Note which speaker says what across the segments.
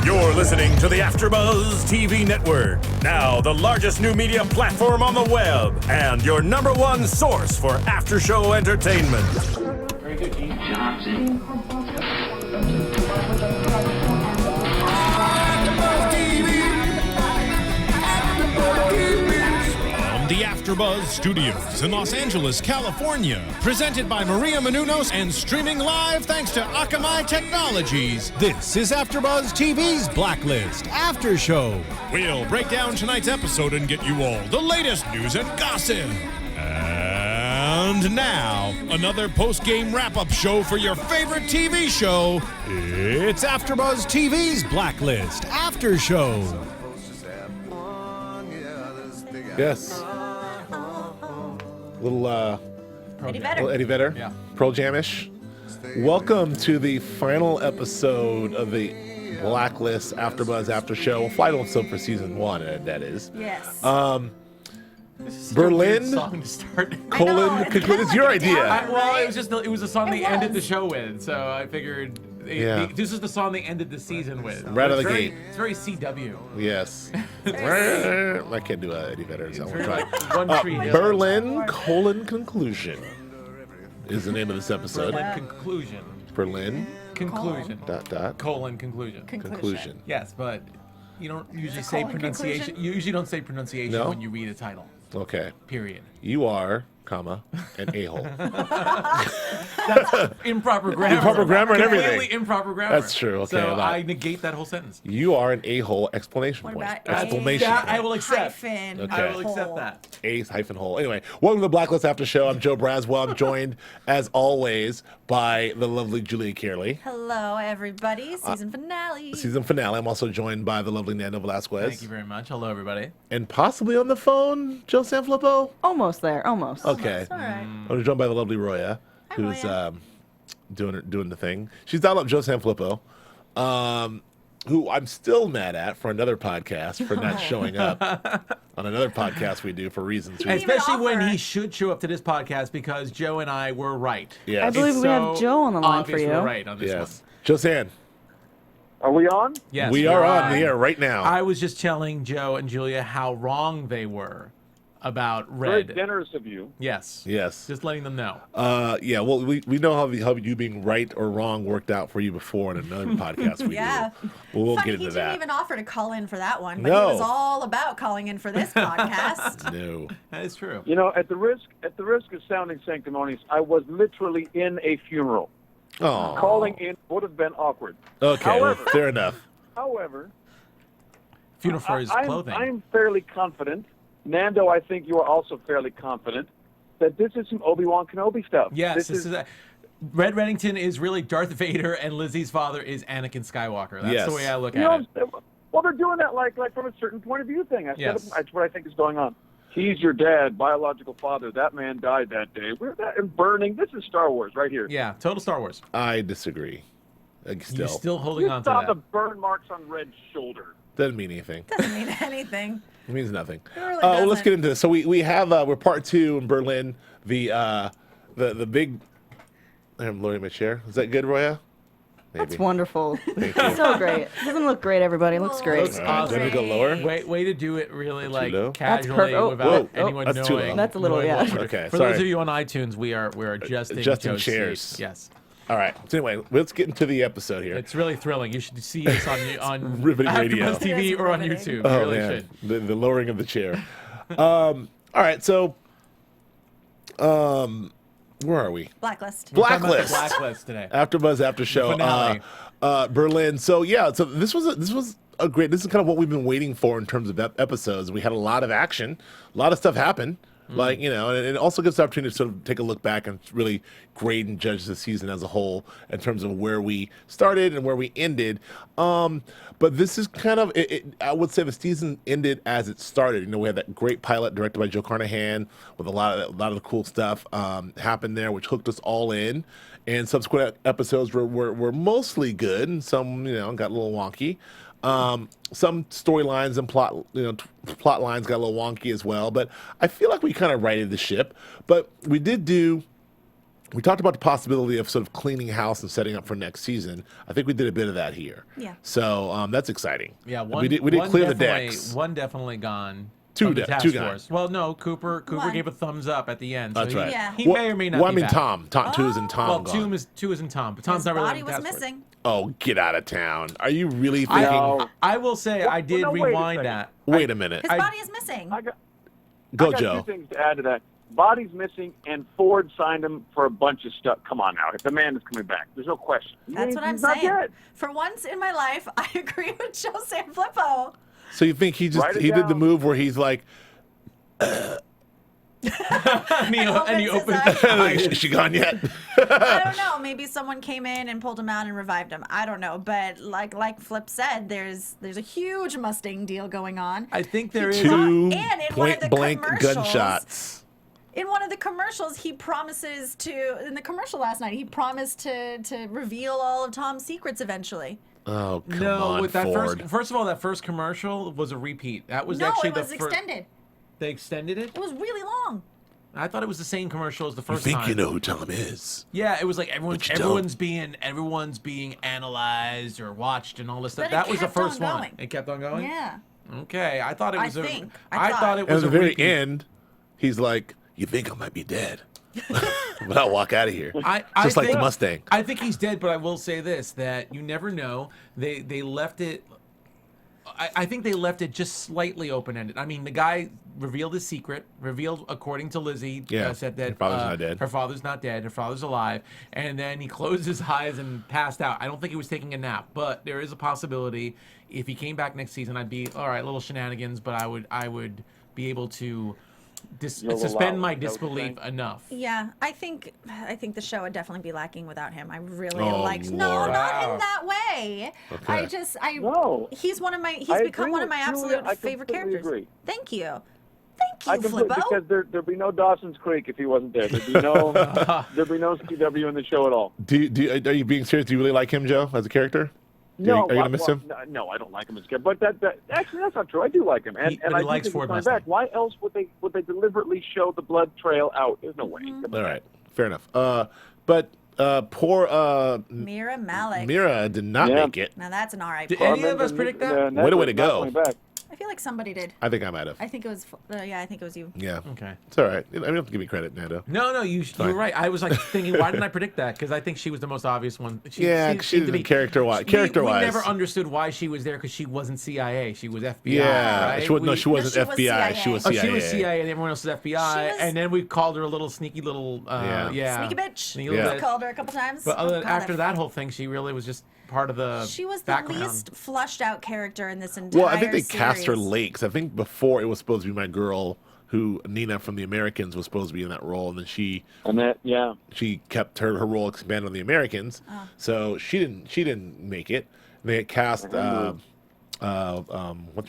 Speaker 1: You're listening to the AFTERBUZZ TV network, now the largest new media platform on the web, and your #1 source for after-show entertainment.
Speaker 2: Very good, Gene Johnson.
Speaker 3: The AFTERBUZZ Studios in Los Angeles, California. Presented by Maria Menounos and streaming live thanks to Akamai Technologies. This is AFTERBUZZ TV's Blacklist After Show. We'll break down tonight's episode and get you all the latest news and gossip. And now, another post-game wrap-up show for your favorite TV show. It's AFTERBUZZ TV's Blacklist After Show.
Speaker 4: Yes. Little Eddie Vedder.
Speaker 5: Yeah.
Speaker 4: Pearl Jam-ish. Welcome to the final episode of the Blacklist AFTERBUZZ After Show. Final episode for season 1, that is.
Speaker 6: Yes.
Speaker 5: This is such
Speaker 4: Berlin,
Speaker 5: a weird song to start.
Speaker 4: It's your idea.
Speaker 5: Well, it was a song they ended the
Speaker 6: was.
Speaker 5: show with, so I figured this is the song they ended the season with.
Speaker 4: Right out of the
Speaker 5: It's very-
Speaker 4: gate.
Speaker 5: It's very CW.
Speaker 4: Yes. I can't do Eddie Vedder, so I'm going to try.
Speaker 5: One Tree Hill.
Speaker 4: Berlin, conclusion is the name of this episode.
Speaker 5: Berlin conclusion.
Speaker 4: Berlin,
Speaker 5: Conclusion.
Speaker 4: conclusion.
Speaker 5: Conclusion. Yes, but you don't usually say
Speaker 6: colon
Speaker 5: pronunciation.
Speaker 6: conclusion?
Speaker 5: You usually don't say pronunciation
Speaker 4: No?
Speaker 5: when you read a title.
Speaker 4: Okay.
Speaker 5: Period.
Speaker 4: You are, comma, an a-hole.
Speaker 5: That's improper grammar.
Speaker 4: Improper grammar and everything.
Speaker 5: Completely improper grammar.
Speaker 4: That's true, okay,
Speaker 5: So
Speaker 4: well,
Speaker 5: I negate that whole sentence.
Speaker 4: You are an a-hole, exclamation
Speaker 6: What
Speaker 4: point.
Speaker 6: about
Speaker 4: Exclamation
Speaker 5: That I
Speaker 4: point.
Speaker 5: will accept.
Speaker 6: Hyphen.
Speaker 4: Okay.
Speaker 5: I will accept that.
Speaker 4: A-hole. Anyway, welcome to the Blacklist After Show. I'm Joe Braswell. I'm joined, as always, by the lovely Julia Cearley.
Speaker 6: Hello, everybody. Season finale.
Speaker 4: Season finale. I'm also joined by the lovely Nando Velasquez.
Speaker 5: Thank you very much. Hello, everybody.
Speaker 4: And possibly on the phone, Joe Sanfelippo.
Speaker 7: Almost there, almost.
Speaker 4: Okay.
Speaker 6: All right.
Speaker 4: I'm joined by the lovely Roya,
Speaker 6: Hi,
Speaker 4: who's
Speaker 6: Roya.
Speaker 4: doing the thing. She's dialed up Joe Sanfelippo, who I'm still mad at for another podcast for not showing up on another podcast we do for reasons.
Speaker 6: didn't even
Speaker 5: Especially when
Speaker 6: offer.
Speaker 5: he should show up to this podcast because Joe and I were right.
Speaker 4: Yes.
Speaker 7: I believe
Speaker 5: It's
Speaker 7: we have
Speaker 5: so
Speaker 7: Joe on the line for
Speaker 5: obvious
Speaker 7: you.
Speaker 5: We're right on this
Speaker 4: Yes. Joe San,
Speaker 8: Are we on?
Speaker 5: one. Yes,
Speaker 4: we
Speaker 5: we're
Speaker 4: are
Speaker 5: right.
Speaker 4: on the air right now.
Speaker 5: I was just telling Joe and Julia how wrong they were about
Speaker 8: Very
Speaker 5: Red.
Speaker 8: generous of you.
Speaker 5: Yes.
Speaker 4: Yes.
Speaker 5: Just letting them know.
Speaker 4: Yeah, well, we know how you being right or wrong worked out for you before in another podcast we
Speaker 6: Yeah.
Speaker 4: do. Well, we'll
Speaker 6: Funny,
Speaker 4: get
Speaker 6: he
Speaker 4: into
Speaker 6: didn't
Speaker 4: that.
Speaker 6: even offer to call in for that one, but
Speaker 4: No.
Speaker 6: he was all about calling in for this podcast.
Speaker 4: No.
Speaker 5: That is true.
Speaker 8: You know, at the risk of sounding sanctimonious, I was literally in a funeral.
Speaker 4: Oh.
Speaker 8: Calling in would have been awkward.
Speaker 4: Okay,
Speaker 8: However-
Speaker 4: fair enough.
Speaker 8: However,
Speaker 5: Funeral for his clothing.
Speaker 8: I'm fairly confident. Nando, I think you are also fairly confident that this is some Obi-Wan Kenobi stuff.
Speaker 5: Yes, this is Red Reddington is really Darth Vader, and Lizzie's father is Anakin Skywalker. That's
Speaker 4: Yes.
Speaker 5: the way I look
Speaker 8: You
Speaker 5: at
Speaker 8: know,
Speaker 5: it.
Speaker 8: well, they're doing that like from a certain point of view thing.
Speaker 5: Yes.
Speaker 8: That's what I think is going on. He's your dad, biological father. That man died that day. We're that and burning. This is Star Wars right here.
Speaker 5: Yeah, total Star Wars.
Speaker 4: I disagree.
Speaker 5: You're still holding
Speaker 8: You
Speaker 5: on to
Speaker 8: saw
Speaker 5: that.
Speaker 8: the burn marks on Red's shoulder.
Speaker 4: Doesn't mean anything.
Speaker 6: Doesn't mean anything.
Speaker 4: It means nothing.
Speaker 6: It really
Speaker 4: Well, let's
Speaker 6: doesn't.
Speaker 4: get into this. So we have we're part 2 in Berlin. The big. I'm lowering my chair. Is that good, Roya? Maybe.
Speaker 7: That's wonderful.
Speaker 4: Thank you.
Speaker 7: So great. Doesn't look great, everybody. Looks
Speaker 6: Oh,
Speaker 7: great.
Speaker 6: looks
Speaker 4: All right, do you want me to go lower?
Speaker 5: Way to do it really like
Speaker 4: low?
Speaker 5: casually
Speaker 7: perfect. Oh,
Speaker 5: without
Speaker 4: whoa.
Speaker 5: anyone
Speaker 4: That's too
Speaker 5: knowing.
Speaker 4: low.
Speaker 7: That's a little,
Speaker 5: knowing
Speaker 7: yeah.
Speaker 5: what we're-
Speaker 4: Okay,
Speaker 5: For
Speaker 4: sorry.
Speaker 5: those of you on iTunes, we're adjusting
Speaker 4: Adjusting
Speaker 5: Joe's
Speaker 4: chairs.
Speaker 5: seat. Yes.
Speaker 4: All right. So anyway, let's get into the episode here.
Speaker 5: It's really thrilling. You should see this on
Speaker 4: riveting radio.
Speaker 5: AfterBuzz TV or on
Speaker 6: riveting.
Speaker 5: YouTube. You
Speaker 4: Oh
Speaker 5: really
Speaker 4: man,
Speaker 5: should.
Speaker 4: the lowering of the chair. All right, so where are we?
Speaker 6: Blacklist.
Speaker 5: We're talking about the
Speaker 4: Blacklist.
Speaker 5: Blacklist today.
Speaker 4: AfterBuzz After Show.
Speaker 5: finale.
Speaker 4: Berlin. So yeah, so this was a great. This is kind of what we've been waiting for in terms of episodes. We had a lot of action, a lot of stuff happen. Like, you know, and it also gives the opportunity to sort of take a look back and really grade and judge the season as a whole in terms of where we started and where we ended. But this is kind of, I would say the season ended as it started. You know, we had that great pilot directed by Joe Carnahan with a lot of the cool stuff happened there, which hooked us all in. And subsequent episodes were mostly good, and some, you know, got a little wonky. Some storylines and plot lines got a little wonky as well, but I feel like we kind of righted the ship. But we did do we talked about the possibility of sort of cleaning house and setting up for next season. I think we did a bit of that here.
Speaker 6: Yeah.
Speaker 4: So that's exciting.
Speaker 5: Yeah,
Speaker 4: we did clear the decks.
Speaker 5: One definitely gone.
Speaker 4: Two
Speaker 5: from the task
Speaker 4: gone.
Speaker 5: force. Well, no, Cooper
Speaker 6: One.
Speaker 5: gave a thumbs up at the end. So
Speaker 4: That's right.
Speaker 6: Yeah.
Speaker 5: He may or may not
Speaker 4: Well, I
Speaker 5: be
Speaker 4: mean,
Speaker 5: back.
Speaker 4: Tom. Two is in Tom.
Speaker 5: Well,
Speaker 4: gone.
Speaker 5: two is in Tom, but Tom's
Speaker 6: His
Speaker 5: not really
Speaker 6: body
Speaker 5: on
Speaker 6: was
Speaker 5: task force.
Speaker 6: missing.
Speaker 4: Oh, get out of town! Are you really thinking?
Speaker 8: No.
Speaker 5: I will say I did
Speaker 8: no, wait a
Speaker 5: rewind
Speaker 8: second.
Speaker 5: that.
Speaker 4: Wait a minute.
Speaker 6: His body is missing.
Speaker 8: I got
Speaker 4: Go,
Speaker 8: two
Speaker 4: Joe.
Speaker 8: things to add to that. Body's missing, and Ford signed him for a bunch of stuff. Come on now. If the man is coming back, there's no question.
Speaker 6: That's what I'm
Speaker 8: He's not
Speaker 6: saying.
Speaker 8: dead.
Speaker 6: For once in my life, I agree with Joe Sanfelippo.
Speaker 4: So you think he
Speaker 8: Write it
Speaker 4: did the
Speaker 8: down.
Speaker 4: move where he's like,
Speaker 5: and he
Speaker 6: Opens
Speaker 5: opened
Speaker 6: his eyes.
Speaker 4: "Is she gone yet?"
Speaker 6: I don't know. Maybe someone came in and pulled him out and revived him. I don't know. But like Flip said, there's a huge Mustang deal going on.
Speaker 5: I think there is.
Speaker 4: Two
Speaker 6: And in one of
Speaker 4: point
Speaker 6: the
Speaker 4: blank
Speaker 6: commercials-
Speaker 4: gunshots.
Speaker 6: In one of the commercials, he promises to. In the commercial last night, he promised to reveal all of Tom's secrets eventually.
Speaker 4: Oh, come
Speaker 5: No,
Speaker 4: on,
Speaker 5: with that
Speaker 4: Ford.
Speaker 5: first of all, that first commercial was a repeat. That was
Speaker 6: No,
Speaker 5: actually
Speaker 6: it was
Speaker 5: the first.
Speaker 6: extended.
Speaker 5: They extended it.
Speaker 6: It was really long.
Speaker 5: I thought it was the same commercial as the
Speaker 4: You
Speaker 5: first
Speaker 4: think
Speaker 5: time.
Speaker 4: you know who Tom is?
Speaker 5: Yeah, it was like
Speaker 4: But you
Speaker 5: everyone's being analyzed or watched and all this stuff.
Speaker 6: But it
Speaker 5: That was the
Speaker 6: kept on
Speaker 5: first one.
Speaker 6: going.
Speaker 5: It kept on going.
Speaker 6: Yeah.
Speaker 5: Okay, I thought it
Speaker 6: I
Speaker 5: was.
Speaker 6: think.
Speaker 5: I
Speaker 6: I
Speaker 5: thought
Speaker 6: thought.
Speaker 5: it
Speaker 4: And
Speaker 5: was
Speaker 4: at the
Speaker 5: a
Speaker 4: very
Speaker 5: repeat.
Speaker 4: end, he's like, "You think I might be dead, but I'll walk out of here."
Speaker 5: I
Speaker 4: Just like the
Speaker 5: think-
Speaker 4: Mustang.
Speaker 5: I think he's dead, but I will say this: that you never know. They left it. I think they left it just slightly open-ended. I mean, the guy revealed his secret. Revealed, according to Lizzie,
Speaker 4: Yeah,
Speaker 5: said that
Speaker 4: her father's not dead.
Speaker 5: Her father's not dead. Her father's alive. And then he closed his eyes and passed out. I don't think he was taking a nap, but there is a possibility. If he came back next season, I'd be all right. Little shenanigans, but I would be able to
Speaker 8: You'll
Speaker 5: suspend
Speaker 8: allow
Speaker 5: my
Speaker 8: it, is that what you're
Speaker 5: disbelief
Speaker 8: saying?
Speaker 5: enough.
Speaker 6: Yeah, I think the show would definitely be lacking without him. I really
Speaker 4: Oh,
Speaker 6: liked. No,
Speaker 4: Lord.
Speaker 6: not
Speaker 5: Wow.
Speaker 6: in that way.
Speaker 4: Okay.
Speaker 8: No.
Speaker 6: He's one of my. He's
Speaker 8: I
Speaker 6: become
Speaker 8: agree
Speaker 6: one of
Speaker 8: with
Speaker 6: my
Speaker 8: Julia.
Speaker 6: absolute
Speaker 8: I
Speaker 6: favorite
Speaker 8: completely
Speaker 6: characters.
Speaker 8: agree.
Speaker 6: Thank you,
Speaker 8: I completely,
Speaker 6: Flippo.
Speaker 8: because there'd be no Dawson's Creek if he wasn't there. There'd be no CW in the show at all.
Speaker 4: Are you being serious? Do you really like him, Joe, as a character?
Speaker 8: No,
Speaker 4: are you gonna miss him?
Speaker 8: No, I don't like him as a character. But actually that's not true. I do like him, and
Speaker 5: But
Speaker 8: I
Speaker 5: he
Speaker 8: do
Speaker 5: likes
Speaker 8: think
Speaker 5: Ford
Speaker 8: he's coming
Speaker 5: Mustang.
Speaker 8: back. Why else would they deliberately show the blood trail out? There's no way.
Speaker 6: Mm-hmm.
Speaker 4: All right, fair enough. But poor
Speaker 6: Mira Malik.
Speaker 4: Mira did not
Speaker 8: Yeah.
Speaker 4: make it.
Speaker 6: Now that's an RIP.
Speaker 5: Did any of us predict that?
Speaker 4: Way to go.
Speaker 8: Coming back.
Speaker 6: I feel like somebody did.
Speaker 4: I think I might have.
Speaker 6: I think it was. Yeah, I think it was you.
Speaker 4: Yeah.
Speaker 5: Okay.
Speaker 4: It's all right. I mean, you don't have to give me credit, Nando.
Speaker 5: No, you were right. I was like thinking, why didn't I predict that? Because I think she was the most obvious one. She
Speaker 4: She
Speaker 5: seemed to
Speaker 4: didn't character-wise.
Speaker 5: We never understood why she was there because she wasn't CIA. She was FBI.
Speaker 4: Yeah.
Speaker 5: right?
Speaker 4: She wasn't
Speaker 6: No, she was
Speaker 4: FBI. She was
Speaker 6: CIA.
Speaker 4: CIA.
Speaker 5: She was CIA and everyone else was FBI.
Speaker 6: She was-
Speaker 5: And then we called her a little sneaky little.
Speaker 4: Yeah.
Speaker 6: Sneaky bitch.
Speaker 5: Sneaky
Speaker 4: Yeah.
Speaker 5: little
Speaker 6: I
Speaker 5: bitch.
Speaker 6: called her a couple times.
Speaker 5: But
Speaker 6: Oh, God,
Speaker 5: after
Speaker 6: I-
Speaker 5: that whole thing, she really was just part of the.
Speaker 6: She was the
Speaker 5: background.
Speaker 6: least flushed out character in this entire.
Speaker 4: Well, I think they cast her
Speaker 6: series.
Speaker 4: late 'cause I think before it was supposed to be my girl, who Nina from The Americans was supposed to be in that role, and then she kept her role expanded on The Americans,
Speaker 6: Oh.
Speaker 4: so she didn't make it. They had cast what's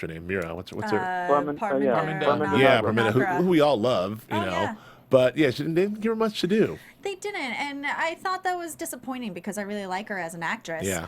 Speaker 4: her name? Mira. What's her?
Speaker 5: Parminder.
Speaker 4: Yeah, Parminder,
Speaker 6: Nagra.
Speaker 4: who we all love, you
Speaker 6: Oh,
Speaker 4: know.
Speaker 6: yeah.
Speaker 4: But yeah, they didn't give her much to do.
Speaker 6: They didn't, and I thought that was disappointing because I really like her as an actress.
Speaker 4: Yeah.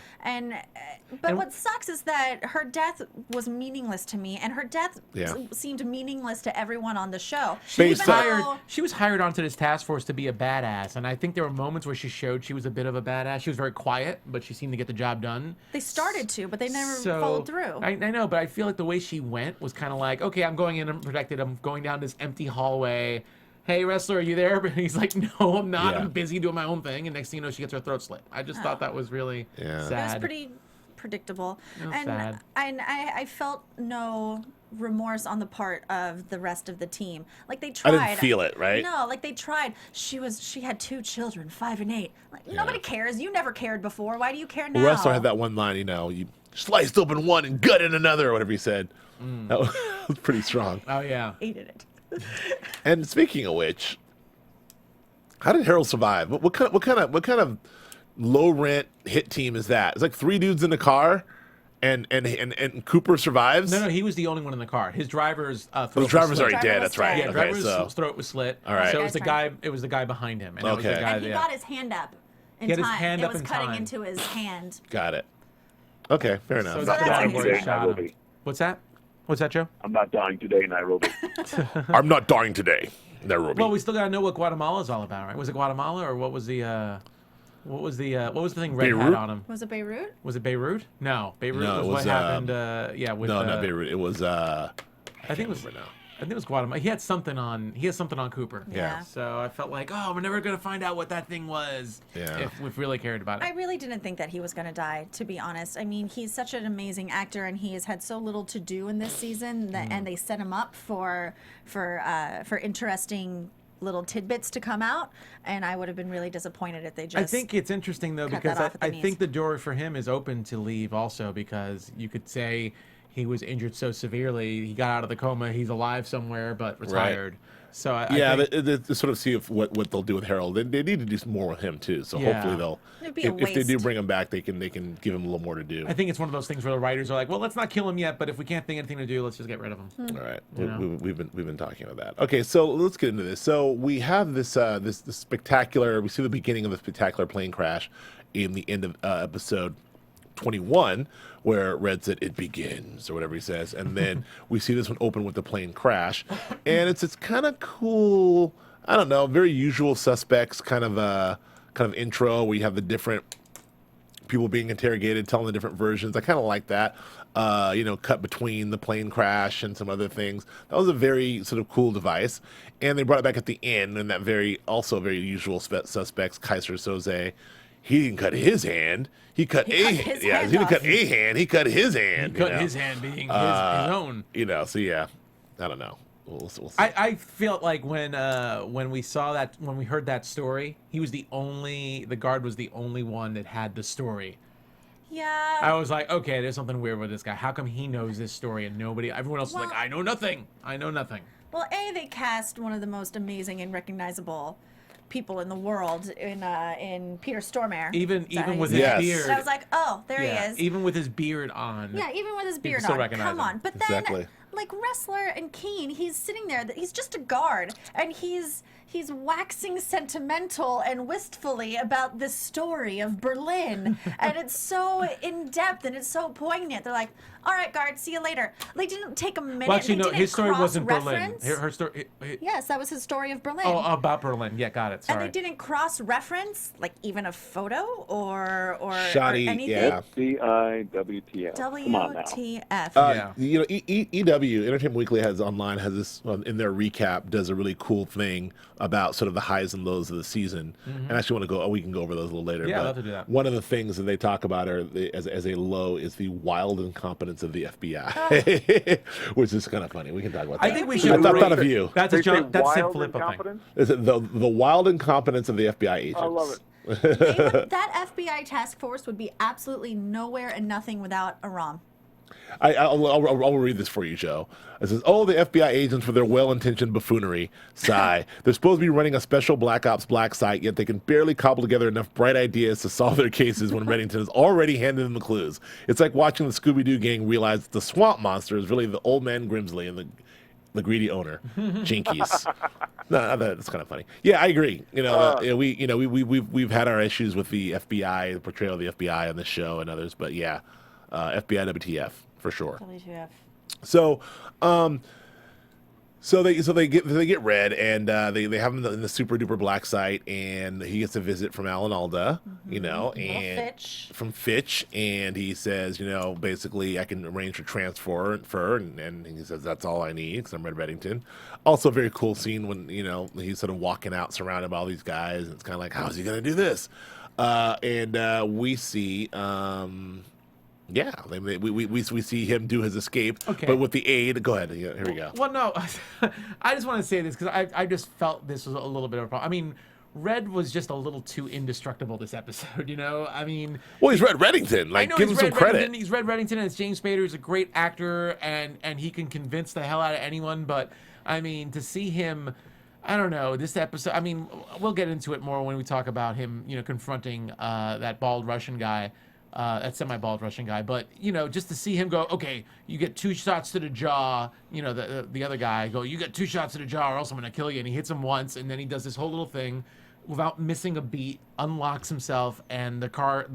Speaker 6: But what sucks is that her death was meaningless to me, and her death
Speaker 4: Yeah.
Speaker 6: seemed meaningless to everyone on the show.
Speaker 5: She was,
Speaker 4: Based on-
Speaker 6: though-
Speaker 5: she was hired onto this task force to be a badass, and I think there were moments where she showed she was a bit of a badass. She was very quiet, but she seemed to get the job done.
Speaker 6: They started to, but they never
Speaker 5: So,
Speaker 6: followed through.
Speaker 5: I know, but I feel like the way she went was kind of like, okay, I'm going in unprotected. I'm going down this empty hallway. Hey, wrestler, are you there? But he's like, no, I'm not.
Speaker 4: Yeah.
Speaker 5: I'm busy doing my own thing. And next thing you know, she gets her throat slit. I just thought that was really
Speaker 4: Yeah.
Speaker 5: sad.
Speaker 6: It was pretty predictable,
Speaker 5: It was
Speaker 6: and
Speaker 5: sad.
Speaker 6: I felt no remorse on the part of the rest of the team. Like they
Speaker 4: I
Speaker 6: tried.
Speaker 4: didn't feel it, right?
Speaker 6: No, like they tried. She had 2 children, 5 and 8. Like nobody cares. You never cared before. Why do you care now?
Speaker 4: The wrestler had that one line, you know, you sliced open one and gutted another, or whatever he said. That was pretty strong.
Speaker 5: Oh, yeah.
Speaker 6: Hated it.
Speaker 4: And speaking of which, how did Harold survive? What kind of low rent hit team is that? It's like 3 dudes in the car, and Cooper survives.
Speaker 5: No, he was the only one in the car. His driver's throat
Speaker 4: The
Speaker 5: was
Speaker 4: driver's
Speaker 5: slit.
Speaker 4: already
Speaker 6: Driver
Speaker 4: dead.
Speaker 6: was
Speaker 4: That's right.
Speaker 6: dead.
Speaker 5: Yeah,
Speaker 4: Okay,
Speaker 5: driver's
Speaker 4: so
Speaker 5: throat was slit.
Speaker 4: All right.
Speaker 5: So it was
Speaker 6: Guy's
Speaker 5: the guy behind him. And that was
Speaker 4: Okay.
Speaker 5: the guy
Speaker 6: And he
Speaker 5: there.
Speaker 6: got his hand up in
Speaker 5: He had his
Speaker 6: time.
Speaker 5: hand
Speaker 6: it
Speaker 5: up
Speaker 6: was
Speaker 5: in
Speaker 6: cutting
Speaker 5: time.
Speaker 6: into his hand.
Speaker 4: got it. Okay, fair enough.
Speaker 5: So
Speaker 6: that's
Speaker 5: the guy
Speaker 6: amazing.
Speaker 5: where he shot him.
Speaker 8: Nairobi.
Speaker 5: What's that? What's that, Joe?
Speaker 8: I'm not dying today, Nairobi.
Speaker 4: I'm not dying today. There will be.
Speaker 5: Well, we still gotta know what Guatemala's all about, right? Was it Guatemala or what was the thing Red had
Speaker 4: Beirut?
Speaker 5: on him?
Speaker 6: Was it Beirut?
Speaker 5: Was it Beirut? No, Beirut
Speaker 4: No,
Speaker 5: was
Speaker 4: it
Speaker 5: what
Speaker 4: was,
Speaker 5: happened. With
Speaker 4: no, not Beirut. It was.
Speaker 5: I think it was. I think it was Guatemala. He had something on Cooper.
Speaker 6: Yeah.
Speaker 5: So I felt like, oh, we're never gonna find out what that thing was.
Speaker 4: Yeah.
Speaker 5: If we really cared about it.
Speaker 6: I really didn't think that he was going to die, to be honest. I mean, he's such an amazing actor, and he has had so little to do in this season, that, and they set him up for interesting little tidbits to come out, and I would have been really disappointed if they just.
Speaker 5: I think it's interesting though
Speaker 6: cut
Speaker 5: because
Speaker 6: that off at the
Speaker 5: I
Speaker 6: knees.
Speaker 5: think the door for him is open to leave also because you could say he was injured so severely he got out of the coma, he's alive somewhere but retired. So I think,
Speaker 4: to sort of see what they'll do with Harold. They need to do some more with him too. So
Speaker 5: Yeah.
Speaker 4: hopefully they'll.
Speaker 6: It'd be a
Speaker 4: If they do
Speaker 6: waste.
Speaker 4: bring him back, they can give him a little more to do.
Speaker 5: I think it's one of those things where the writers are like, well, let's not kill him yet, but if we can't think of anything to do, let's just get rid of him.
Speaker 4: All right,
Speaker 5: You know?
Speaker 4: we've been talking about that. Okay, so let's get into this. So we have this this spectacular. We see the beginning of the spectacular plane crash in the end of episode 21, where Red said it begins or whatever he says, and then we see this one open with the plane crash, and it's kind of cool. I don't know, very usual suspects kind of intro where you have the different people being interrogated, telling the different versions. I kind of like that. Cut between the plane crash and some other things. That was a very sort of cool device. And they brought it back at the end, and that very usual suspects, Kaiser Soze. He didn't cut his hand. He cut
Speaker 6: He
Speaker 4: a
Speaker 6: cut his
Speaker 4: He
Speaker 6: hand
Speaker 4: didn't
Speaker 6: off.
Speaker 4: cut a hand. He cut his hand.
Speaker 5: He cut his hand being his own.
Speaker 4: So yeah, I don't know. We'll see.
Speaker 5: I felt like when we saw that, when we heard that story, the guard was the only one that had the story.
Speaker 6: Yeah.
Speaker 5: I was like, okay, there's something weird with this guy. How come he knows this story and everyone else is like,
Speaker 6: Well-
Speaker 5: I know nothing. I know nothing.
Speaker 6: Well, they cast one of the most amazing and recognizable people in the world in Peter Stormare.
Speaker 5: Even
Speaker 6: Is that how you
Speaker 5: with
Speaker 6: say
Speaker 5: his
Speaker 6: it?
Speaker 4: Yes.
Speaker 5: beard.
Speaker 6: So I was like, oh, there he is.
Speaker 5: Even with his beard on.
Speaker 6: Yeah, even with his beard
Speaker 5: still
Speaker 6: on.
Speaker 5: recognize
Speaker 6: Come
Speaker 5: him.
Speaker 6: on. But then,
Speaker 4: Exactly.
Speaker 6: like Wrestler and Keen, he's sitting there. He's just a guard, and he's waxing sentimental and wistfully about this story of Berlin, and it's so in depth and it's so poignant. They're like, "All right, guard, see you later." They didn't take a minute.
Speaker 5: Well, actually,
Speaker 6: they
Speaker 5: no,
Speaker 6: didn't
Speaker 5: his story wasn't Berlin.
Speaker 6: cross-reference.
Speaker 5: Her story.
Speaker 6: Yes, that was his story of Berlin.
Speaker 5: Oh, about Berlin. Yeah, got it.
Speaker 6: And
Speaker 5: Sorry.
Speaker 6: they didn't cross-reference, like even a photo or
Speaker 4: Shoddy,
Speaker 6: anything.
Speaker 4: yeah.
Speaker 8: CIWTF. Come on now.
Speaker 6: WTF.
Speaker 5: Yeah.
Speaker 4: EW Entertainment Weekly has this in their recap does a really cool thing about sort of the highs and lows of the season. And I actually want to go. We can go over those a little later.
Speaker 5: Yeah, I'd
Speaker 4: but
Speaker 5: love to do that.
Speaker 4: One of the things that they talk about as a low is the wild incompetence of the FBI, which is kind of funny. We can talk about that.
Speaker 5: I think we
Speaker 6: I
Speaker 5: should.
Speaker 4: thought of you.
Speaker 5: That's
Speaker 8: They
Speaker 5: a
Speaker 8: say
Speaker 5: That's
Speaker 8: wild
Speaker 5: Sanfelippo thing.
Speaker 8: incompetence?
Speaker 4: Is it the wild incompetence of the FBI agents?
Speaker 8: I love it.
Speaker 6: That FBI task force would be absolutely nowhere and nothing without Aram.
Speaker 4: I'll read this for you, Joe. It says, "Oh, the FBI agents for their well-intentioned buffoonery. Sigh. They're supposed to be running a special Black Ops Black site, yet they can barely cobble together enough bright ideas to solve their cases when Reddington has already handed them the clues. It's like watching the Scooby-Doo gang realize that the swamp monster is really the old man Grimsley and the greedy owner, Jinkies." No, that's kind of funny. Yeah, I agree. We've had our issues with the FBI, the portrayal of the FBI on this show and others, but yeah, FBI WTF for sure.
Speaker 6: WTF.
Speaker 4: So they get Red, and they have him in the super duper black site, and he gets a visit from Alan Alda, and
Speaker 6: Fitch.
Speaker 4: from Fitch, and he says, basically I can arrange for transfer, and he says that's all I need because I'm Red Reddington. Also, a very cool scene when he's sort of walking out surrounded by all these guys, and it's kind of like, how's he gonna do this? And we see. We see him do his escape,
Speaker 5: Okay.
Speaker 4: but with the aid. Go ahead. Yeah, here we go.
Speaker 5: Well, no, I just want to say this because I just felt this was a little bit of a problem. I mean, Red was just a little too indestructible this episode, I mean,
Speaker 4: Well, he's Red Reddington.
Speaker 5: I
Speaker 4: Like,
Speaker 5: know
Speaker 4: give him
Speaker 5: he's
Speaker 4: some
Speaker 5: Red
Speaker 4: credit.
Speaker 5: Reddington, he's Red Reddington, and it's James Spader. He's a great actor, and he can convince the hell out of anyone. But I mean, to see him, I don't know, this episode. I mean, we'll get into it more when we talk about him, confronting that bald Russian guy. That semi-bald Russian guy, but just to see him go, okay, you get 2 shots to the jaw. The other guy go, you get 2 shots to the jaw, or else I'm gonna kill you. And he hits him once, and then he does this whole little thing without missing a beat, unlocks himself, and the car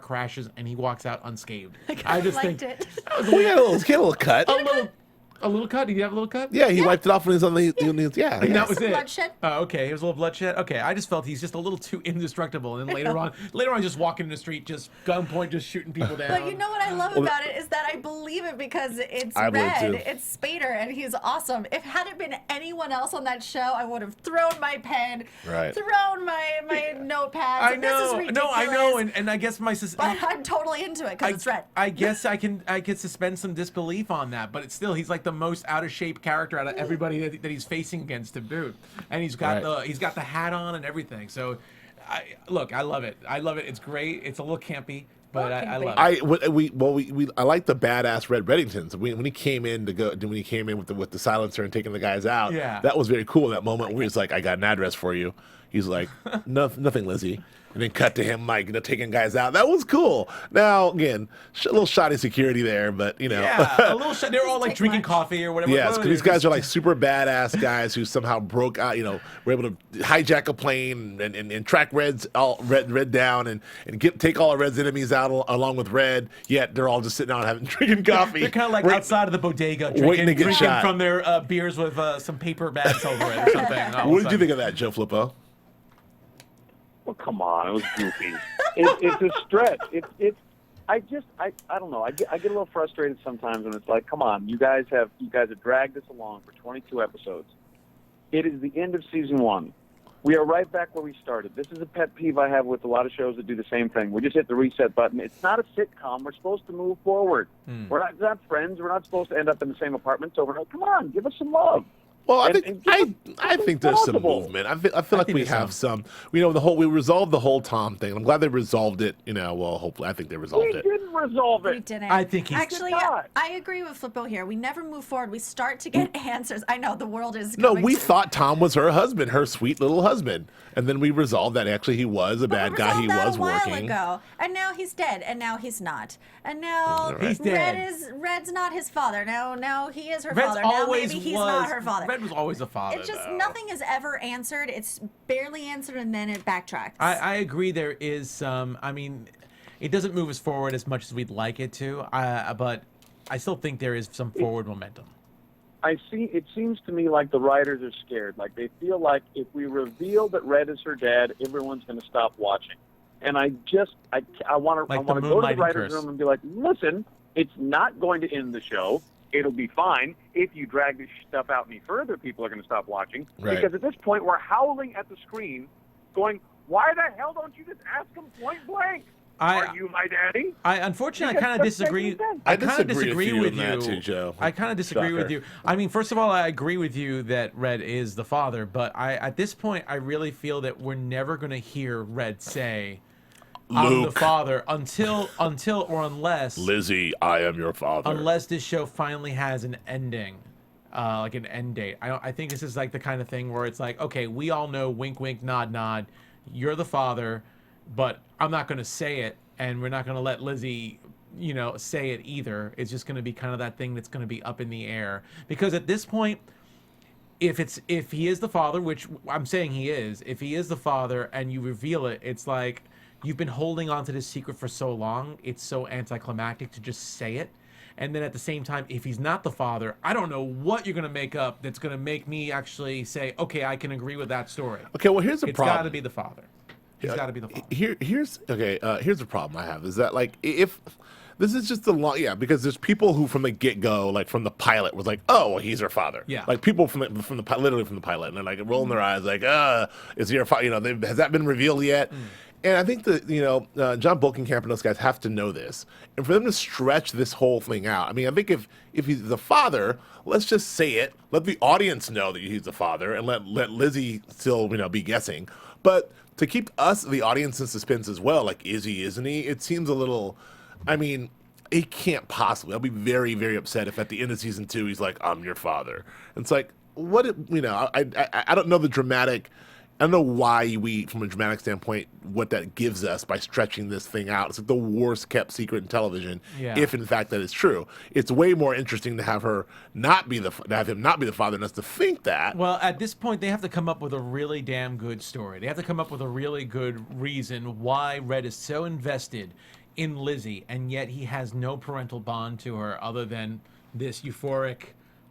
Speaker 5: crashes, and he walks out unscathed.
Speaker 6: I
Speaker 5: just
Speaker 6: liked
Speaker 5: think
Speaker 6: it.
Speaker 4: We got a little cut.
Speaker 5: a little. A little cut? Did you have a little cut?
Speaker 4: Yeah, he wiped it off when he was on the. Yeah,
Speaker 5: And that was
Speaker 6: Some
Speaker 5: it.
Speaker 6: bloodshed.
Speaker 5: Oh, okay. It was a little bloodshed. Okay, I just felt he's just a little too indestructible. And then later on, just walking in the street, just gunpoint, just shooting people down.
Speaker 6: But you know what I love about it is that I believe it because it's
Speaker 4: I believe
Speaker 6: Red,
Speaker 4: too.
Speaker 6: it's Spader, and he's awesome. If had it been anyone else on that show, I would have thrown my pen,
Speaker 4: Right.
Speaker 6: thrown my notepads.
Speaker 5: I know.
Speaker 6: This is ridiculous.
Speaker 5: No, I know. And I guess my
Speaker 6: But I'm totally into it because it's Red.
Speaker 5: I guess I could suspend some disbelief on that, but it's still he's like the most out of shape character out of everybody that he's facing against to boot, and he's got the hat on and everything. So, I love it. I love it. It's great. It's a little campy, but I love it.
Speaker 4: I like the badass Red Reddingtons. When he came in with the silencer and taking the guys out.
Speaker 5: Yeah.
Speaker 4: That was very cool. That moment where he's like, "I got an address for you." He's like, "Nothing, Lizzie." And then cut to him, like, taking guys out. That was cool. Now, again, a little shoddy security there, but,
Speaker 5: Yeah, a little they're all like drinking coffee or whatever.
Speaker 4: Yes, because these guys are like super badass guys who somehow broke out, were able to hijack a plane and track Red down and take all of Red's enemies out along with Red, yet they're all just sitting down drinking coffee.
Speaker 5: They're kind of like outside of the bodega
Speaker 4: waiting to get
Speaker 5: drinking
Speaker 4: shot
Speaker 5: from their beers with some paper bags over it or something.
Speaker 4: What did you think of that, Joe Flippo?
Speaker 8: Well, come on, it was goofy. It's a stretch. I don't know. I get a little frustrated sometimes when it's like, come on, you guys have dragged this along for 22 episodes. It is the end of season 1. We are right back where we started. This is a pet peeve I have with a lot of shows that do the same thing. We just hit the reset button. It's not a sitcom. We're supposed to move forward. We're not friends. We're not supposed to end up in the same apartments overnight. Come on, give us some love.
Speaker 4: Well, I think there's some
Speaker 8: possible.
Speaker 4: movement. I feel like we have some. We resolved the whole Tom thing. I'm glad they resolved it. Well, hopefully, I think they resolved
Speaker 8: We
Speaker 4: it.
Speaker 8: didn't resolve it.
Speaker 6: We didn't.
Speaker 5: I think he's
Speaker 6: Actually,
Speaker 8: not.
Speaker 6: I agree with Flippo here. We never move forward. We start to get answers. I know the world is.
Speaker 4: No,
Speaker 6: coming
Speaker 4: we
Speaker 6: to-
Speaker 4: thought Tom was her husband, her sweet little husband, and then we resolved that actually he was a bad guy. He was
Speaker 6: a while
Speaker 4: working.
Speaker 6: ago, and now he's dead, and now he's not, and now
Speaker 5: He's dead.
Speaker 6: Red's not his father. Now he is her
Speaker 5: Red's
Speaker 6: father. Now
Speaker 5: always
Speaker 6: maybe he's
Speaker 5: was,
Speaker 6: not her father.
Speaker 5: Red was always a father.
Speaker 6: It's just
Speaker 5: though.
Speaker 6: nothing is ever answered. It's barely answered, and then it backtracks.
Speaker 5: I agree. There is some. I mean, it doesn't move us forward as much as we'd like it to. But I still think there is some forward momentum.
Speaker 8: It seems to me like the writers are scared. Like they feel like if we reveal that Red is her dad, everyone's going to stop watching. And I want to go to the
Speaker 5: Moonlighting
Speaker 8: writers'
Speaker 5: curse.
Speaker 8: room and be like, listen, it's not going to end the show. It'll be fine. If you drag this stuff out any further, people are going to stop watching.
Speaker 4: Right.
Speaker 8: Because at this point, we're howling at the screen, going, why the hell don't you just ask them point blank? Are you my daddy?
Speaker 5: Unfortunately, I kind of disagree.
Speaker 4: I
Speaker 5: kind of
Speaker 4: disagree
Speaker 5: disagree
Speaker 4: with
Speaker 5: with
Speaker 4: you on
Speaker 5: you.
Speaker 4: that too, Joe.
Speaker 5: I kind of disagree with
Speaker 4: Shocker.
Speaker 5: you. I mean, first of all, I agree with you that Red is the father, but at this point, I really feel that we're never going to hear Red say, "I'm the
Speaker 4: Luke.
Speaker 5: father" until or unless
Speaker 4: Lizzie, I am your father.
Speaker 5: unless this show finally has an ending. Like an end date. I think this is like the kind of thing where it's like, okay, we all know, wink, wink, nod, nod, you're the father, but I'm not going to say it, and we're not going to let Lizzie, say it either. It's just going to be kind of that thing that's going to be up in the air. Because at this point, if he is the father, which I'm saying he is, if he is the father and you reveal it, it's like you've been holding on to this secret for so long, it's so anticlimactic to just say it. And then at the same time, if he's not the father, I don't know what you're going to make up that's going to make me actually say, okay, I can agree with that story.
Speaker 4: Okay, well, here's the
Speaker 5: It's
Speaker 4: problem.
Speaker 5: got to be the father. He's got to be the father.
Speaker 4: Here's the problem I have is that, like, if this is just because there's people who from the get-go, like from the pilot, was like, oh, well, he's her father.
Speaker 5: Yeah.
Speaker 4: Like people from the literally from the pilot, and they're like rolling their eyes, like, is he her father? Has that been revealed yet? And I think that John Bolkenkamp and those guys have to know this, and for them to stretch this whole thing out. I mean, I think if he's the father, let's just say it. Let the audience know that he's the father, and let Lizzie still be guessing. But to keep us, the audience, in suspense as well, like, is he, isn't he? It seems a little. I mean, he can't possibly. I'll be very, very upset if at the end of season 2 he's like, I'm your father. And it's like, what? I don't know the dramatic. I don't know why we, from a dramatic standpoint, what that gives us by stretching this thing out. It's like the worst kept secret in television, if in fact that is true. It's way more interesting to have him not be the father, than us to think that.
Speaker 5: Well, at this point, they have to come up with a really damn good story. They have to come up with a really good reason why Red is so invested in Lizzie, and yet he has no parental bond to her other than this euphoric,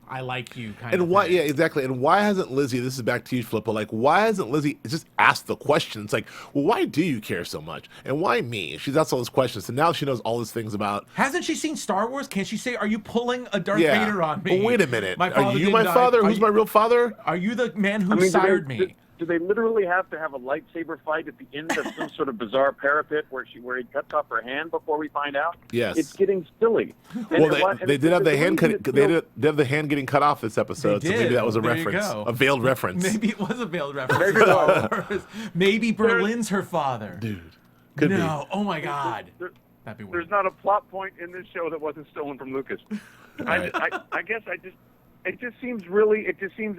Speaker 5: I like you kind
Speaker 4: And
Speaker 5: of
Speaker 4: why?
Speaker 5: thing.
Speaker 4: Yeah, exactly. And why hasn't Lizzie? This is back to you, Flippo. Like, why hasn't Lizzie just asked the question? It's like, well, why do you care so much, and why me? She's asked all those questions, and now she knows all these things about.
Speaker 5: Hasn't she seen Star Wars? Can't she say, "Are you pulling a Darth
Speaker 4: Yeah.
Speaker 5: Vader on me?"
Speaker 4: But wait a minute.
Speaker 5: My
Speaker 4: Are
Speaker 5: father
Speaker 4: you
Speaker 5: didn't
Speaker 4: my
Speaker 5: die.
Speaker 4: father?
Speaker 5: Are
Speaker 4: Who's
Speaker 5: you-
Speaker 4: my real father?
Speaker 5: Are you the man who
Speaker 8: do
Speaker 5: sired
Speaker 8: they,
Speaker 5: me?
Speaker 8: Do they literally have to have a lightsaber fight at the end of some sort of bizarre parapet where he cuts off her hand before we find out?
Speaker 4: Yes.
Speaker 8: It's getting silly.
Speaker 4: Well, they did have the hand cut. They did have the hand getting cut off this episode,
Speaker 5: They
Speaker 4: so maybe
Speaker 5: did.
Speaker 4: that was a
Speaker 5: There you
Speaker 4: reference,
Speaker 5: go.
Speaker 4: a veiled reference.
Speaker 5: Maybe it was a veiled reference.
Speaker 8: Maybe
Speaker 5: to
Speaker 8: it
Speaker 5: Star
Speaker 8: was.
Speaker 5: Wars. Maybe Berlin's her father.
Speaker 4: Dude, could
Speaker 5: No. Oh my God. That'd be
Speaker 8: There's
Speaker 5: weird.
Speaker 8: not a plot point in this show that wasn't stolen from Lucas.
Speaker 4: Right.
Speaker 8: I guess it just seems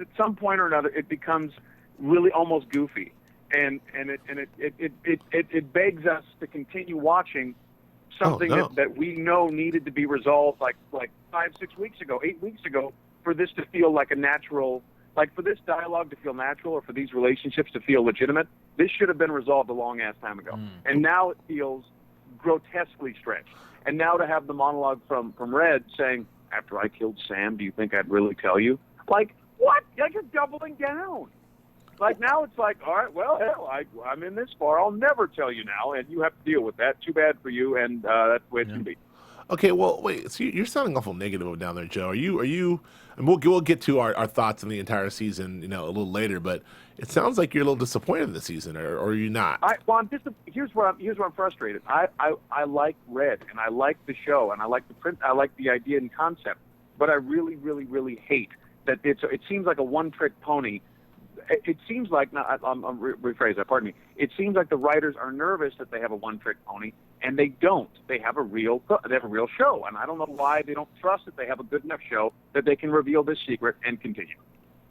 Speaker 8: at some point or another it becomes really almost goofy, and it begs us to continue watching something
Speaker 4: no.
Speaker 8: that we know needed to be resolved like 5-6 weeks ago, 8 weeks ago, for this to feel like a natural. Like, for this dialogue to feel natural or for these relationships to feel legitimate, this should have been resolved a long-ass time ago. And now it feels grotesquely stretched. And now to have the monologue from Red saying, after I killed Sam, do you think I'd really tell you? Like, what? Like, you're doubling down. Like, now it's like, all right, well, hell, I'm in this far. I'll never tell you now, and you have to deal with that. Too bad for you, and that's the way it's going to be.
Speaker 4: Okay, well, wait. So you're sounding awful negative down there, Joe. Are you? And we'll get to our thoughts on the entire season, a little later. But it sounds like you're a little disappointed this season, or are you not?
Speaker 8: Here's where I'm frustrated. I like Red, and I like the show, and I like the print. I like the idea and concept, but I really, really, really hate that it seems like a one-trick pony. It seems like, I'm rephrase that, pardon me. It seems like the writers are nervous that they have a one-trick pony, and they don't. They have a real show, and I don't know why they don't trust that they have a good enough show that they can reveal this secret and continue.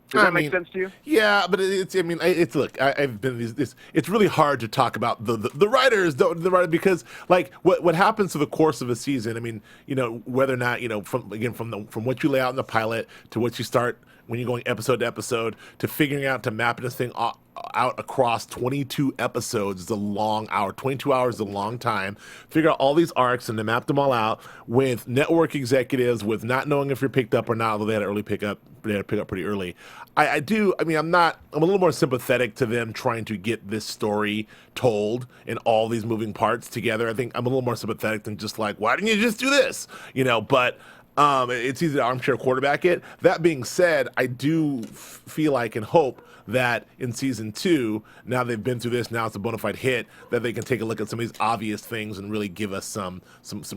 Speaker 8: Does that make sense to you?
Speaker 4: Yeah, but look, I've been it's really hard to talk about the writers, the writer, because like what happens through the course of a season. I mean, whether or not from what you lay out in the pilot to what you start when you're going episode to episode to figuring out to mapping this thing out across 22 episodes is a long hour. 22 hours is a long time. Figure out all these arcs and to map them all out with network executives, with not knowing if you're picked up or not, although they had to pick up pretty early. I'm a little more sympathetic to them trying to get this story told and all these moving parts together. I think I'm a little more sympathetic than just like, why didn't you just do this? But it's easy to armchair quarterback it. That being said, I do feel like and hope that in season 2, now they've been through this, now it's a bona fide hit, that they can take a look at some of these obvious things and really give us some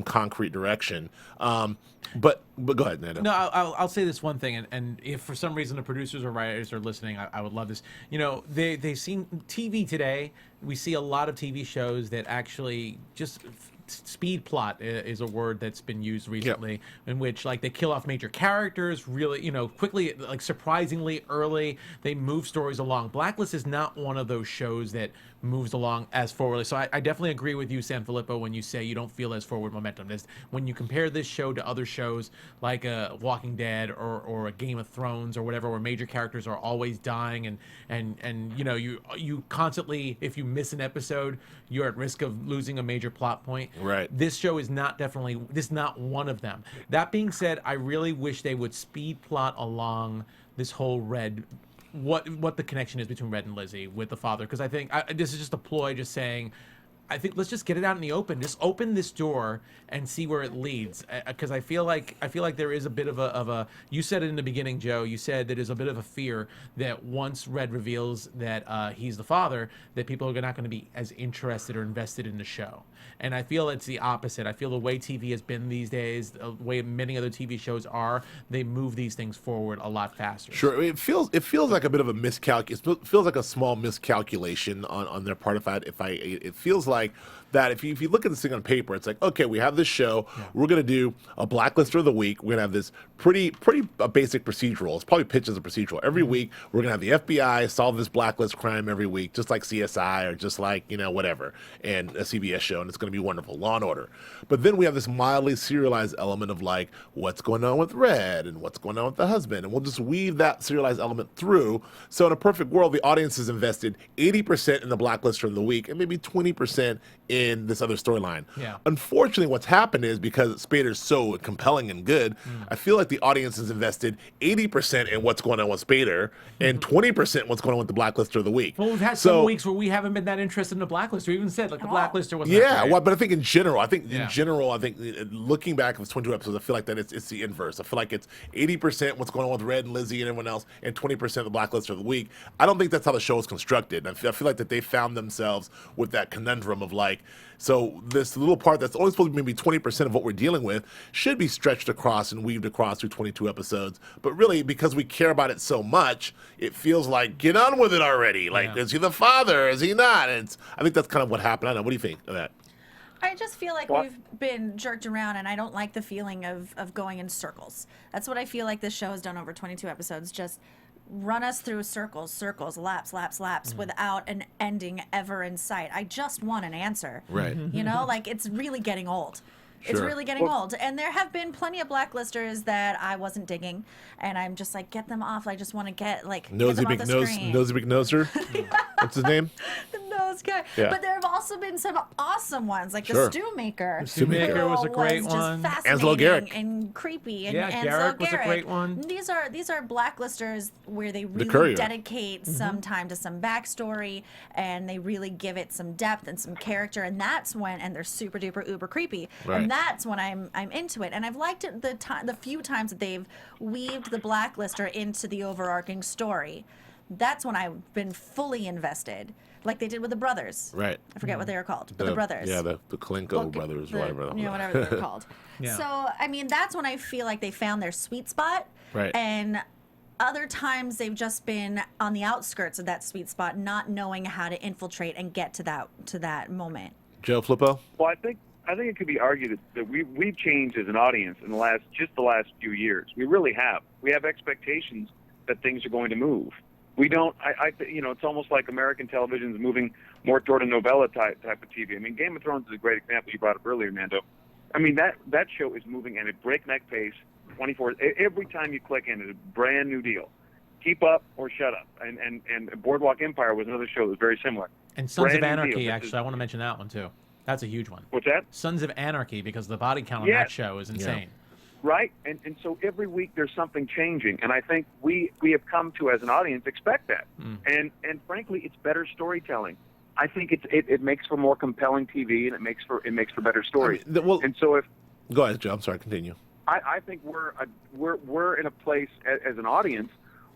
Speaker 4: concrete direction. But go ahead, Nando.
Speaker 5: No, I'll say this one thing, and if for some reason the producers or writers are listening, I would love this. They've seen TV today. We see a lot of TV shows that actually just speed plot is a word that's been used recently, in which like they kill off major characters really, quickly, like surprisingly early. They move stories along. Blacklist is not one of those shows that moves along as forwardly. So I definitely agree with you, Sanfelippo, when you say you don't feel as forward momentum. When you compare this show to other shows like Walking Dead or a Game of Thrones or whatever, where major characters are always dying and you constantly, if you miss an episode, you're at risk of losing a major plot point.
Speaker 4: Right.
Speaker 5: This show is not one of them. That being said, I really wish they would speed plot along this whole Red, what the connection is between Red and Lizzie with the father, because I think this is just a ploy, just saying, I think let's just get it out in the open. Just open this door and see where it leads. Because I feel like there is a bit of a. You said it in the beginning, Joe. You said that there's a bit of a fear that once Red reveals that he's the father, that people are not going to be as interested or invested in the show. And I feel it's the opposite. I feel the way TV has been these days, the way many other TV shows are, they move these things forward a lot faster.
Speaker 4: Sure, it feels like a bit of a miscalculation. It feels like a small miscalculation on their part. It feels like that if you look at this thing on paper, it's like, okay, we have this show. Yeah. We're going to do a Blacklist of the week. We're going to have this pretty basic procedural. It's probably pitched as a procedural. Every week, we're going to have the FBI solve this Blacklist crime every week, just like CSI or just like, whatever, and a CBS show, and it's going to be wonderful. Law and Order. But then we have this mildly serialized element of like, what's going on with Red and what's going on with the husband, and we'll just weave that serialized element through. So in a perfect world, the audience is invested 80% in the Blacklist from the week and maybe 20% in this other storyline.
Speaker 5: Yeah.
Speaker 4: Unfortunately, what's happened is because Spader's so compelling and good, I feel like the audience has invested 80% in what's going on with Spader and 20% what's going on with the Blacklister of the week.
Speaker 5: Well, we've had some weeks where we haven't been that interested in the Blacklister. We even said like the Blacklister wasn't.
Speaker 4: Yeah,
Speaker 5: that
Speaker 4: well, but I think in general, looking back at the 22 episodes, I feel like that it's the inverse. I feel like it's 80% what's going on with Red and Lizzie and everyone else, and 20% the Blacklister of the week. I don't think that's how the show is constructed. I feel like that they found themselves with that conundrum of like, so this little part that's only supposed to be maybe 20% of what we're dealing with should be stretched across and weaved across through 22 episodes. But really, because we care about it so much, it feels like, get on with it already. Like, is he the father? Is he not? And I think that's kind of what happened. I don't know. What do you think of that?
Speaker 6: I just feel like we've been jerked around, and I don't like the feeling of going in circles. That's what I feel like this show has done over 22 episodes. Just run us through circles, laps, without an ending ever in sight. I just want an answer.
Speaker 4: Right.
Speaker 6: You know, like it's really getting old. It's
Speaker 4: Sure.
Speaker 6: really getting old. And there have been plenty of Blacklisters that I wasn't digging, and I'm just like, get them off. I just want to get
Speaker 4: Nosy
Speaker 6: get
Speaker 4: Big
Speaker 6: them off the
Speaker 4: Nose,
Speaker 6: screen.
Speaker 4: Nosy Big Noser. What's his name?
Speaker 6: The nose guy.
Speaker 4: Yeah.
Speaker 6: But there have also been some awesome ones, like
Speaker 4: Sure.
Speaker 6: the Stew Maker.
Speaker 4: Stew Maker
Speaker 5: was a great
Speaker 6: just
Speaker 5: one.
Speaker 6: fascinating
Speaker 4: Ansel Garrick.
Speaker 6: and creepy. And
Speaker 5: Yeah,
Speaker 6: Ansel
Speaker 5: Garrick was a
Speaker 6: Garrick.
Speaker 5: great one.
Speaker 6: These are Blacklisters where they really
Speaker 4: Courier.
Speaker 6: dedicate
Speaker 5: Mm-hmm.
Speaker 6: some time to some backstory, and they really give it some depth and some character, and that's when, and they're super duper uber creepy,
Speaker 4: Right.
Speaker 6: and that's when I'm into it. And I've liked it the few times that they've weaved the Blacklister into the overarching story. That's when I've been fully invested, like they did with the brothers.
Speaker 4: Right.
Speaker 6: I forget what they were called, but the brothers.
Speaker 4: Yeah, the Kalenko brothers, whatever.
Speaker 6: Whatever they're called.
Speaker 5: Yeah.
Speaker 6: So, I mean, that's when I feel like they found their sweet spot.
Speaker 4: Right.
Speaker 6: And other times they've just been on the outskirts of that sweet spot, not knowing how to infiltrate and get to that moment.
Speaker 4: Joe Flippo?
Speaker 8: Well, I think it could be argued that we've changed as an audience in the last few years. We really have. We have expectations that things are going to move. We don't. It's almost like American television is moving more toward a novella type of TV. I mean, Game of Thrones is a great example you brought up earlier, Nando. I mean, that show is moving at a breakneck pace, 24. Every time you click in, it's a brand new deal. Keep up or shut up. And Boardwalk Empire was another show that was very similar.
Speaker 5: And Sons of
Speaker 8: Brand new
Speaker 5: Anarchy,
Speaker 8: deal.
Speaker 5: actually, I want to mention that one too. That's a huge one.
Speaker 8: What's that?
Speaker 5: Sons of Anarchy, because the body count on
Speaker 8: Yes.
Speaker 5: that show is insane.
Speaker 8: Right? And so every week there's something changing. And I think we have come to, as an audience, expect that. And frankly, it's better storytelling. I think it makes for more compelling TV, and it makes for better stories.
Speaker 4: I mean, well,
Speaker 8: and so
Speaker 4: go ahead, Joe. I'm sorry. Continue.
Speaker 8: I think we're in a place as an audience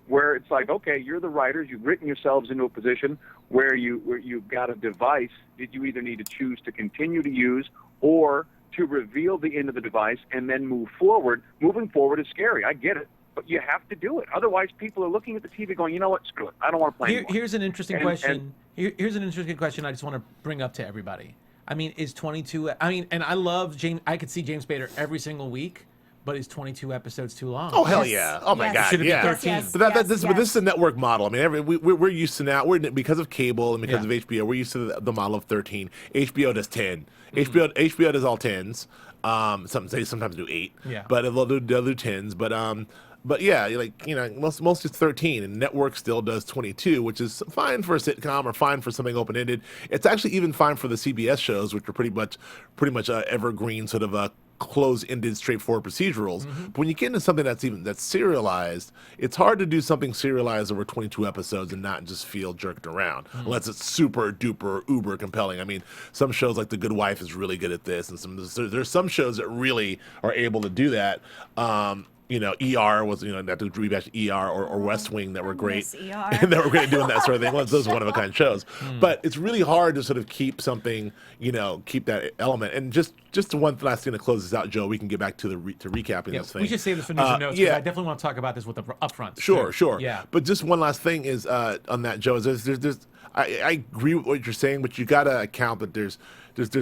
Speaker 8: where it's like, okay, you're the writers, you've written yourselves into a position where you've got a device that you either need to choose to continue to use or to reveal the end of the device and then move forward. Moving forward is scary. I get it. But you have to do it. Otherwise, people are looking at the TV going, you know what, screw it. I don't want to play anymore.
Speaker 5: Here's an interesting question. Here's an interesting question I just want to bring up to everybody. I mean, is 22... I mean, and I love James... I could see James Spader every single week, but is 22 episodes too long?
Speaker 4: Oh, hell yeah. Oh, my God.
Speaker 5: Should it be
Speaker 4: Yeah.
Speaker 5: 13?
Speaker 4: But this is a network model. I mean, we're used to now. Because of cable and because of HBO, we're used to the model of 13. HBO does 10. HBO does all 10s. They sometimes do 8.
Speaker 5: Yeah.
Speaker 4: But they'll do 10s. But yeah, most it's 13, and network still does 22, which is fine for a sitcom or fine for something open-ended. It's actually even fine for the CBS shows, which are pretty much evergreen sort of close-ended, straightforward procedurals. But when you get into something that's serialized, it's hard to do something serialized over 22 episodes and not just feel jerked around, unless it's super duper uber compelling. I mean, some shows like The Good Wife is really good at this, and there's some shows that really are able to do that. ER was, not to rebash ER or West Wing that were great.
Speaker 6: ER.
Speaker 4: And that were great at doing that sort of thing. Those are one-of-a-kind shows. But it's really hard to sort of keep something, keep that element. And just one last thing to close this out, Joe, we can get back to recapping this thing.
Speaker 5: We should save this for news and notes, because I definitely want to talk about this with the upfronts.
Speaker 4: Sure.
Speaker 5: Yeah.
Speaker 4: But just one last thing is on that, Joe, is I agree with what you're saying, but you got to account that there's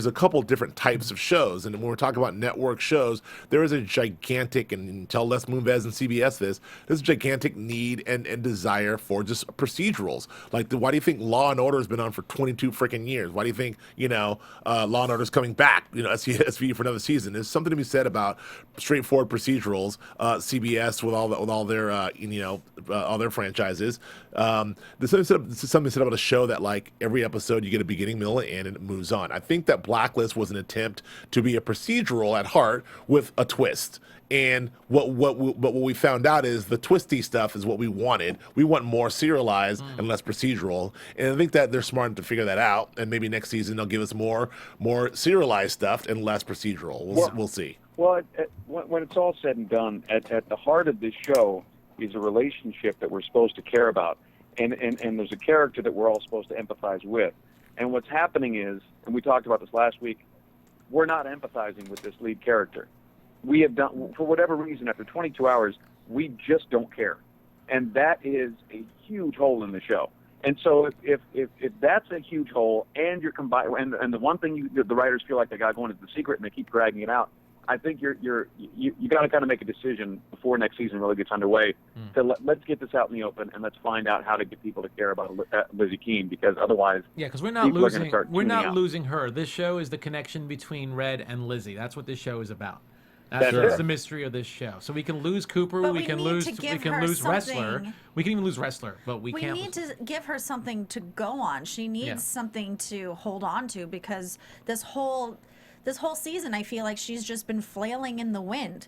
Speaker 4: a couple different types of shows. And when we're talking about network shows, there is a gigantic, and tell Les Moonves and CBS there's a gigantic need and desire for just procedurals. Like, why do you think Law and Order has been on for 22 freaking years? Why do you think, Law and Order is coming back, SVU for another season? There's something to be said about straightforward procedurals. CBS with all their, all their franchises. There's something said about a show that, like, every episode you get a beginning, middle, and end, and it moves on. I think think that Blacklist was an attempt to be a procedural at heart with a twist. And what we found out is the twisty stuff is what we wanted. We want more serialized and less procedural. And I think that they're smart to figure that out. And maybe next season they'll give us more serialized stuff and less procedural. We'll see.
Speaker 8: Well, when it's all said and done, at the heart of this show is a relationship that we're supposed to care about. And there's a character that we're all supposed to empathize with. And what's happening is, and we talked about this last week, we're not empathizing with this lead character. We have done, for whatever reason, after 22 hours, we just don't care. And that is a huge hole in the show. And so if that's a huge hole, and you're combined, and the one thing the writers feel like they got going is the secret, and they keep dragging it out, I think you got to kind of make a decision before next season really gets underway to let's get this out in the open, and let's find out how to get people to care about Lizzie Keene, because otherwise,
Speaker 5: because we're not losing her. This show is the connection between Red and Lizzie. That's what this show is about. That's the mystery of this show. So we can lose Cooper, we can lose Wrestler. We can even lose Wrestler, but we can't.
Speaker 6: We need to give her something to go on. She needs something to hold on to, because this whole season, I feel like she's just been flailing in the wind.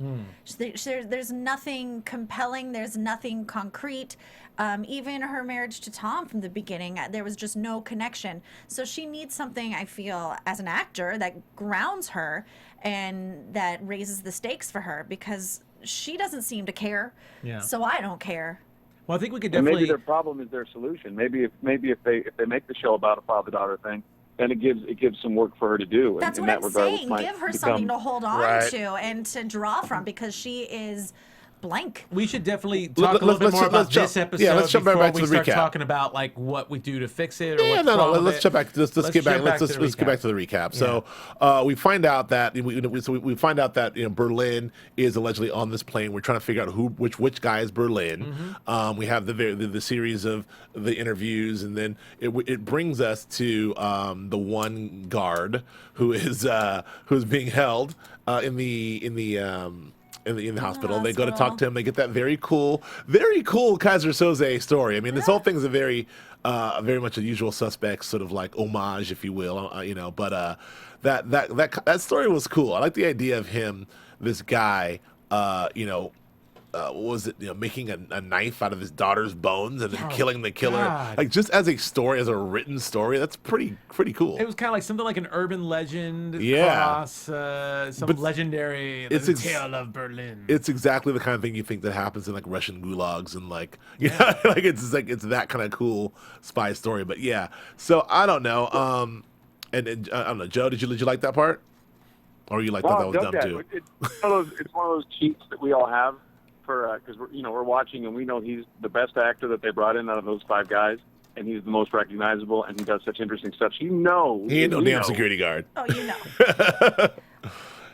Speaker 6: There's nothing compelling. There's nothing concrete. Even her marriage to Tom from the beginning, there was just no connection. So she needs something, I feel, as an actor, that grounds her and that raises the stakes for her, because she doesn't seem to care. Yeah. So I don't care.
Speaker 5: Well, I think we could definitely.
Speaker 8: And maybe their problem is their solution. Maybe if they make the show about a father-daughter thing, then it gives some work for her to do.
Speaker 6: That's what I'm saying. Give her something to hold on to and to draw from, because she is blank.
Speaker 5: We should definitely talk a little bit more about this episode.
Speaker 4: Yeah, let's jump right back to the recap.
Speaker 5: Start talking about like what we do to fix it. Or
Speaker 4: Let's jump back. Let's get back. Let's get back to the recap. Yeah. So we find out that we find out that Berlin is allegedly on this plane. We're trying to figure out which guy is Berlin. We have the series of the interviews, and then it brings us to the one guard who's being held in the hospital. They go to talk to him. They get that very cool Kaiser Soze story. I mean, this whole thing's a very much a Usual Suspects sort of like homage, if you will. But that story was cool. I like the idea of him, this guy, making a knife out of his daughter's bones and then killing the killer. God. Like, just as a story, as a written story, that's pretty cool.
Speaker 5: It was kind of like something like an urban legend cross some legendary tale of Berlin.
Speaker 4: It's exactly the kind of thing you think that happens in like Russian gulags and like it's that kind of cool spy story. But yeah, so I don't know. And I don't know, Joe, did you like that part, or you like that was dumb too?
Speaker 8: It's one of those cheats that we all have. Because we're watching, and we know he's the best actor that they brought in out of those five guys, and he's the most recognizable, and he does such interesting stuff. He ain't no
Speaker 4: damn security guard.
Speaker 6: Oh, you know.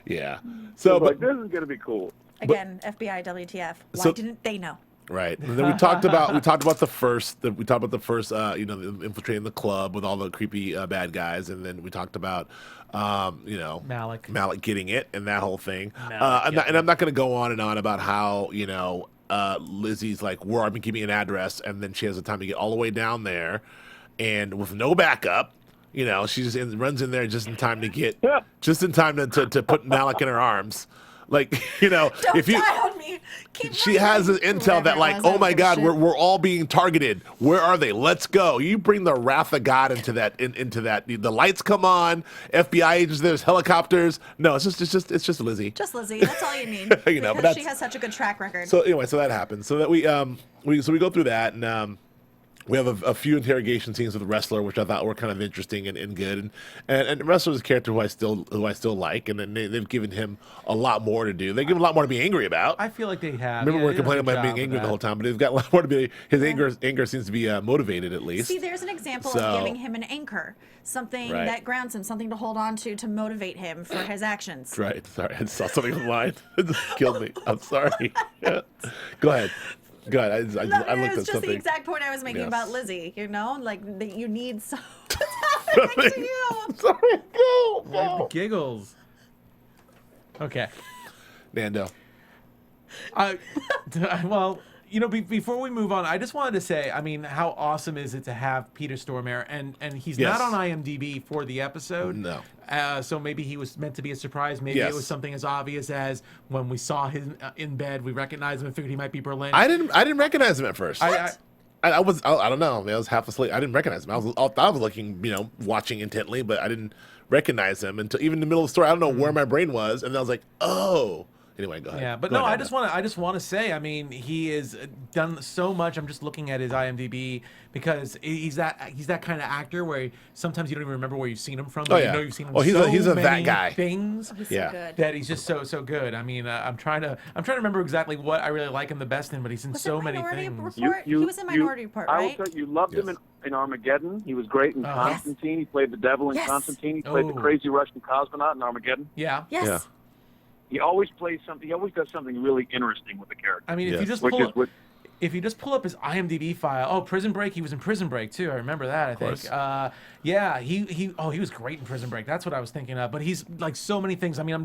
Speaker 4: Yeah.
Speaker 8: So, but this is gonna be cool.
Speaker 6: Again, FBI, WTF? Why didn't they know?
Speaker 4: Right. And then we talked about the first infiltrating the club with all the creepy bad guys, and then we talked about Malik getting it and that whole thing. And I'm not going to go on and on about how Lizzie's like, I've been keeping an address, and then she has the time to get all the way down there, and with no backup. She just runs in there just in time to put Malik in her arms. Like, if you,
Speaker 6: die on me.
Speaker 4: She has this intel that like, oh my God, we're all being targeted. Where are they? Let's go. You bring the wrath of God into that. The lights come on. FBI agents. There's helicopters. No, it's just Lizzie.
Speaker 6: Just Lizzie. That's all you need. Because she has such a good track record.
Speaker 4: So anyway, so that happens. So that we go through that, and we have a few interrogation scenes with Wrestler, which I thought were kind of interesting and good. And Wrestler's a character who I still like, and then they've given him a lot more to do. They give him a lot more to be angry about.
Speaker 5: I feel like they have.
Speaker 4: Remember, we're complaining about being angry the whole time, but they've got a lot more to be. His anger seems to be motivated, at least.
Speaker 6: See, there's an example of giving him an anchor, something that grounds him, something to hold on to motivate him for his actions.
Speaker 4: Right. Sorry, I saw something online. It just killed me. I'm sorry. Go ahead. God, I looked at something.
Speaker 6: It was just the exact point I was making about Lizzie. Like you need some. What's happening to you?
Speaker 4: I'm sorry. Go.
Speaker 5: Giggles. Okay.
Speaker 4: Nando.
Speaker 5: Well, You know, before we move on, I just wanted to say, I mean, how awesome is it to have Peter Stormare, and he's
Speaker 4: Yes.
Speaker 5: not on IMDb for the episode.
Speaker 4: No.
Speaker 5: So maybe he was meant to be a surprise. Maybe
Speaker 4: Yes.
Speaker 5: it was something as obvious as when we saw him in bed, we recognized him and figured he might be Berlin.
Speaker 4: I didn't recognize him at first. I don't know. I was half asleep. I didn't recognize him. I thought I was looking, watching intently, but I didn't recognize him until even in the middle of the story. I don't know where my brain was, and then I was like, oh. Anyway, go ahead.
Speaker 5: Yeah, but
Speaker 4: Go
Speaker 5: no,
Speaker 4: ahead,
Speaker 5: I just want to say, I mean, he has done so much. I'm just looking at his IMDb because he's that kind of actor where sometimes you don't even remember where you've seen him from. But you know you've seen him.
Speaker 4: He's a
Speaker 5: many
Speaker 4: that guy.
Speaker 5: Things.
Speaker 6: He's
Speaker 4: Yeah.
Speaker 6: so good.
Speaker 5: That he's just so good. I mean, I'm trying to remember exactly what I really like him the best in, but he's in
Speaker 6: Was
Speaker 5: so
Speaker 6: it
Speaker 5: many
Speaker 6: Minority
Speaker 5: things.
Speaker 6: Report? He was in Minority Report,
Speaker 8: I will
Speaker 6: right?
Speaker 8: tell you loved him in Armageddon. He was great in
Speaker 5: Yes.
Speaker 8: Constantine. He played the devil in
Speaker 6: Yes.
Speaker 8: Constantine. He played the
Speaker 5: Oh.
Speaker 8: crazy Russian cosmonaut in Armageddon.
Speaker 5: Yeah.
Speaker 6: Yes.
Speaker 4: Yeah.
Speaker 8: He always plays something. He always does something really interesting with the character.
Speaker 5: I mean, if you
Speaker 4: Yes.
Speaker 5: just
Speaker 8: Which
Speaker 5: pull
Speaker 8: is
Speaker 5: up,
Speaker 8: what-
Speaker 5: if you just pull up his IMDb file, Prison Break. He was in Prison Break too. I remember that. I
Speaker 4: course.
Speaker 5: think. Yeah, he was great in Prison Break. That's what I was thinking of. But he's like so many things. I mean,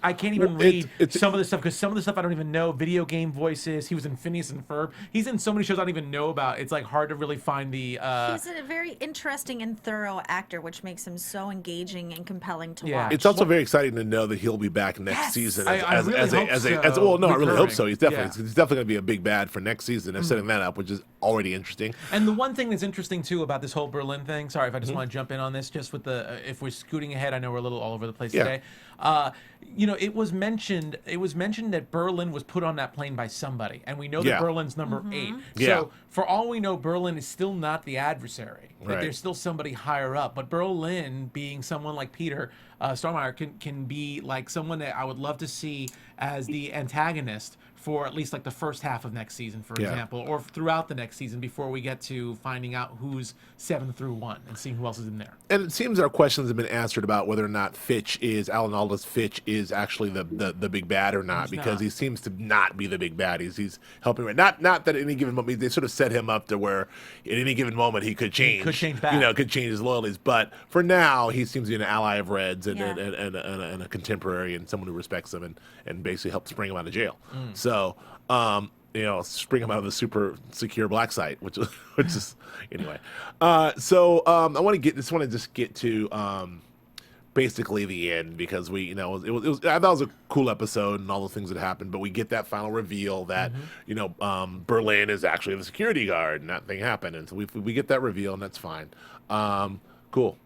Speaker 5: I can't even
Speaker 4: Well,
Speaker 5: read
Speaker 4: it's-
Speaker 5: some of the stuff because some of the stuff I don't even know. Video game voices. He was in Phineas and Ferb. He's in so many shows I don't even know about. It's like hard to really find the.
Speaker 6: He's a very interesting and thorough actor, which makes him so engaging and compelling to
Speaker 5: Yeah.
Speaker 6: watch.
Speaker 4: It's also very exciting to know that he'll be back next
Speaker 6: Yes.
Speaker 4: season
Speaker 5: I really hope so.
Speaker 4: well, no, I really hope
Speaker 5: Recurring.
Speaker 4: so. He's definitely
Speaker 5: Yeah.
Speaker 4: he's definitely going to be a big bad for next season. They're setting that up, which is already interesting.
Speaker 5: And the one thing that's interesting too about this whole Berlin thing. Sorry if I just
Speaker 4: Mm-hmm.
Speaker 5: want to jump in on this, just with the if we're scooting ahead. I know we're a little all over the place
Speaker 4: Yeah.
Speaker 5: today. It was mentioned. It was mentioned that Berlin was put on that plane by somebody, and we know
Speaker 4: Yeah.
Speaker 5: that Berlin's number 8.
Speaker 4: Yeah.
Speaker 5: So for all we know, Berlin is still not the adversary. Like,
Speaker 4: Right.
Speaker 5: there's still somebody higher up. But Berlin, being someone like Peter Stormare, can be like someone that I would love to see as the antagonist for at least like the first half of next season, for
Speaker 4: Yeah.
Speaker 5: example, or throughout the next season before we get to finding out who's 7 through 1 and seeing who else is in there.
Speaker 4: And it seems our questions have been answered about whether or not Alan Alda's Fitch is actually the big bad or not,
Speaker 5: He's
Speaker 4: because
Speaker 5: not.
Speaker 4: he seems to not be the big bad. He's helping. Not that at any given moment they sort of set him up to where at any given moment he could change.
Speaker 5: could change back.
Speaker 4: Could change his loyalties. But for now, he seems to be an ally of Red's and,
Speaker 6: Yeah.
Speaker 4: and a contemporary and someone who respects him and basically helped spring him out of jail.
Speaker 5: Mm.
Speaker 4: So. Spring him out of the super secure black site, which is anyway. I want to just get to basically the end, because we, I thought it was a cool episode and all the things that happened, but we get that final reveal that Berlin is actually the security guard and that thing happened, and so we get that reveal and that's fine. Cool.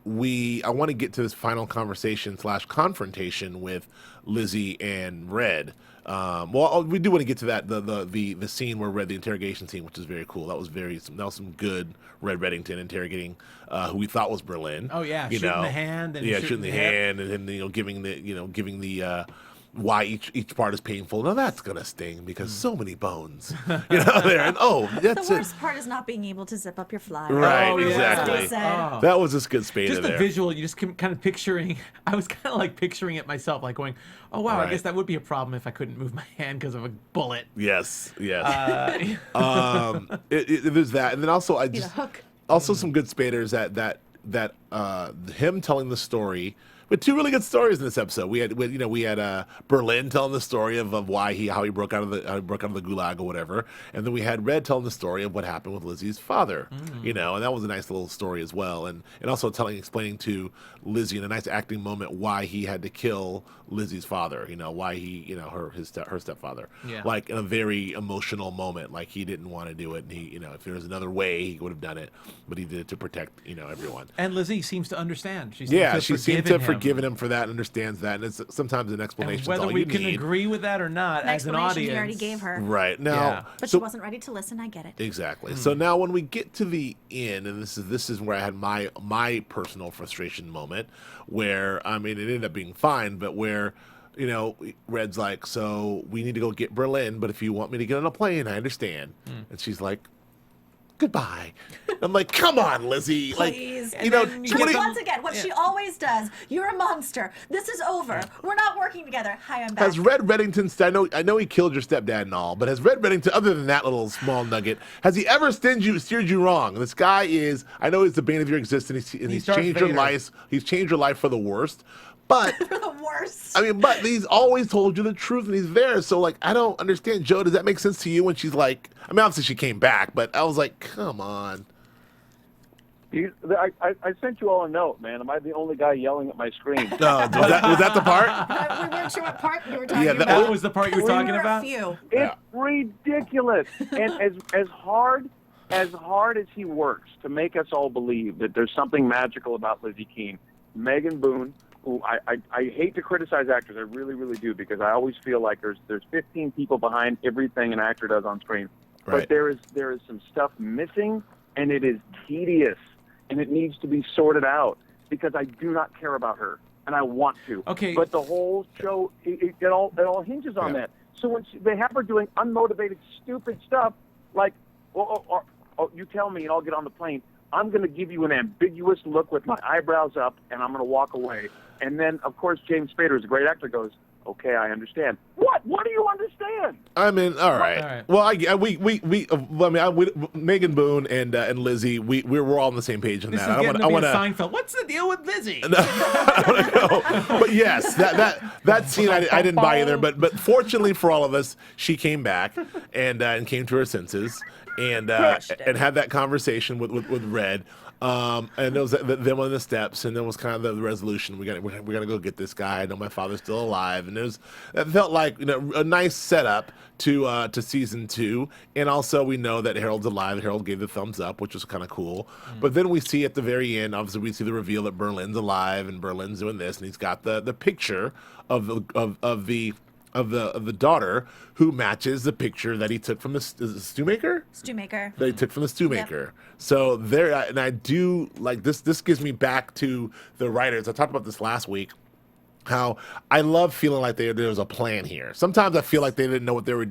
Speaker 4: I want to get to this final conversation / confrontation with Lizzie and Red. We do want to get to that the scene where Red, the interrogation scene, which is very cool. That was some good Red Reddington interrogating who we thought was Berlin.
Speaker 5: Oh yeah, shooting the hand and
Speaker 4: shooting the hand, and then giving the why each part is painful. Now that's gonna sting because so many bones, there. And that's
Speaker 6: The
Speaker 4: it.
Speaker 6: worst part is not being able to zip up your fly.
Speaker 4: Right,
Speaker 5: Oh, yeah.
Speaker 4: exactly.
Speaker 6: That's what I said.
Speaker 4: That was just good Spada
Speaker 5: Just the
Speaker 4: there.
Speaker 5: visual, you just kind of picturing. I was kind of like picturing it myself, like going, "Oh wow,
Speaker 4: Right.
Speaker 5: I guess that would be a problem if I couldn't move my hand because of a bullet."
Speaker 4: Yes.
Speaker 5: Uh,
Speaker 4: There's that, and then also
Speaker 6: Need a hook.
Speaker 4: also some good Spaders that him telling the story. With two really good stories in this episode. We had Berlin telling the story of how he broke out of the gulag or whatever, and then we had Red telling the story of what happened with Lizzie's father. And that was a nice little story as well, and also explaining to Lizzie in a nice acting moment why he had to kill Lizzie's father. Why he her stepfather.
Speaker 5: Yeah.
Speaker 4: Like in a very emotional moment, like he didn't want to do it, and he if there was another way he would have done it, but he did it to protect everyone.
Speaker 5: and Lizzie seems to understand. She
Speaker 4: Seems to have
Speaker 5: forgiven
Speaker 4: forgiven him for that and understands that, and it's sometimes an explanation.
Speaker 5: And whether
Speaker 4: all
Speaker 5: we
Speaker 4: you
Speaker 5: can
Speaker 4: need.
Speaker 5: agree with that or not,
Speaker 6: An
Speaker 5: as an
Speaker 6: explanation
Speaker 5: audience,
Speaker 6: he already gave her.
Speaker 4: Right now,
Speaker 5: Yeah.
Speaker 6: But
Speaker 4: so-
Speaker 6: she wasn't ready to listen. I get it.
Speaker 4: exactly. So now, when we get to the end, and this is where I had my personal frustration moment, where it ended up being fine, but where Red's like, so we need to go get Berlin, but if you want me to get on a plane, I understand. And she's like, goodbye. I'm like, come on, Lizzie.
Speaker 6: Please.
Speaker 4: Like, you know,
Speaker 5: then you
Speaker 6: Because
Speaker 4: 20,
Speaker 6: once again, what she always does, you're a monster. This is over. We're not working together. Hi, I'm back.
Speaker 4: has Red Reddington, I know he killed your stepdad and all, but has Red Reddington, other than that little small nugget, has he ever steered you wrong? This guy is, I know he's the bane of your existence, and he's
Speaker 5: Darth
Speaker 4: changed your
Speaker 5: Vader.
Speaker 4: life. He's changed your life for the worst. But
Speaker 6: For the worst.
Speaker 4: I mean, but he's always told you the truth, and he's there. So, like, I don't understand, Joe. Does that make sense to you when she's like? I mean, obviously she came back, but I was like, come on.
Speaker 8: I sent you all a note, man. Am I the only guy yelling at my screen?
Speaker 4: Was that the part?
Speaker 6: We weren't sure what part you were talking
Speaker 4: Yeah,
Speaker 6: about.
Speaker 5: That was the part you were
Speaker 6: There
Speaker 5: talking
Speaker 6: were
Speaker 5: about?
Speaker 6: A few.
Speaker 8: It's ridiculous. And as hard as he works to make us all believe that there's something magical about Lizzie Keene, Megan Boone, who I hate to criticize actors, I really, really do, because I always feel like there's 15 people behind everything an actor does on screen.
Speaker 4: Right.
Speaker 8: But there is some stuff missing, and it is tedious, and it needs to be sorted out, because I do not care about her, and I want to.
Speaker 5: Okay.
Speaker 8: But the whole show, it all hinges on that. So when they have her doing unmotivated, stupid stuff, like, or you tell me and I'll get on the plane, I'm going to give you an ambiguous look with my eyebrows up, and I'm going to walk away. And then, of course, James Spader, who's a great actor, goes, okay, I understand. What? What do you understand?
Speaker 4: I mean, all right.
Speaker 5: All right.
Speaker 4: Well, Megan Boone and Lizzie, we're all on the same page on
Speaker 5: This
Speaker 4: that.
Speaker 5: is
Speaker 4: I
Speaker 5: getting
Speaker 4: want
Speaker 5: to be a Seinfeld. What's the deal with Lizzie?
Speaker 4: But yes, that scene I didn't buy either. But fortunately for all of us, she came back and came to her senses and had that conversation with Red. And it was them on the steps, and then was kind of the resolution. We're gonna go get this guy. I know my father's still alive, and that felt like, you know, a nice setup to season 2. And also we know that Harold's alive. Harold gave the thumbs up, which was kind of cool. But then we see at the very end, obviously we see the reveal that Berlin's alive and Berlin's doing this, and he's got the picture of the daughter who matches the picture that he took from the stew maker.
Speaker 6: Stewmaker.
Speaker 4: That he took from the stew maker. So there, and I do like this. This gives me back to the writers. I talked about this last week. How I love feeling like there was a plan here. Sometimes I feel like they didn't know what they were,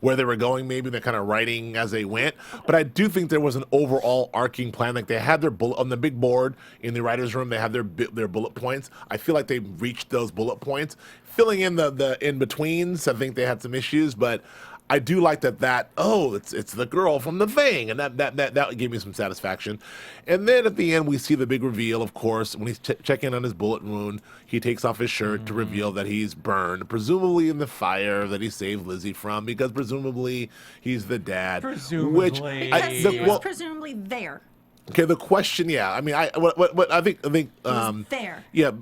Speaker 4: where they were going. Maybe they're kind of writing as they went. But I do think there was an overall arcing plan. Like they had their bullet on the big board in the writers' room. They had their bullet points. I feel like they reached those bullet points. Filling in the in betweens, I think they had some issues, but I do like that. Oh, it's the girl from the thing, and that gave me some satisfaction. And then at the end, we see the big reveal. Of course, when he's checking on his bullet wound, he takes off his shirt to reveal that he's burned, presumably in the fire that he saved Lizzie from, because presumably he's the dad.
Speaker 5: Presumably.
Speaker 6: Because he was presumably there.
Speaker 4: Okay, the question, yeah. I mean, what I think
Speaker 6: there.
Speaker 4: Yeah,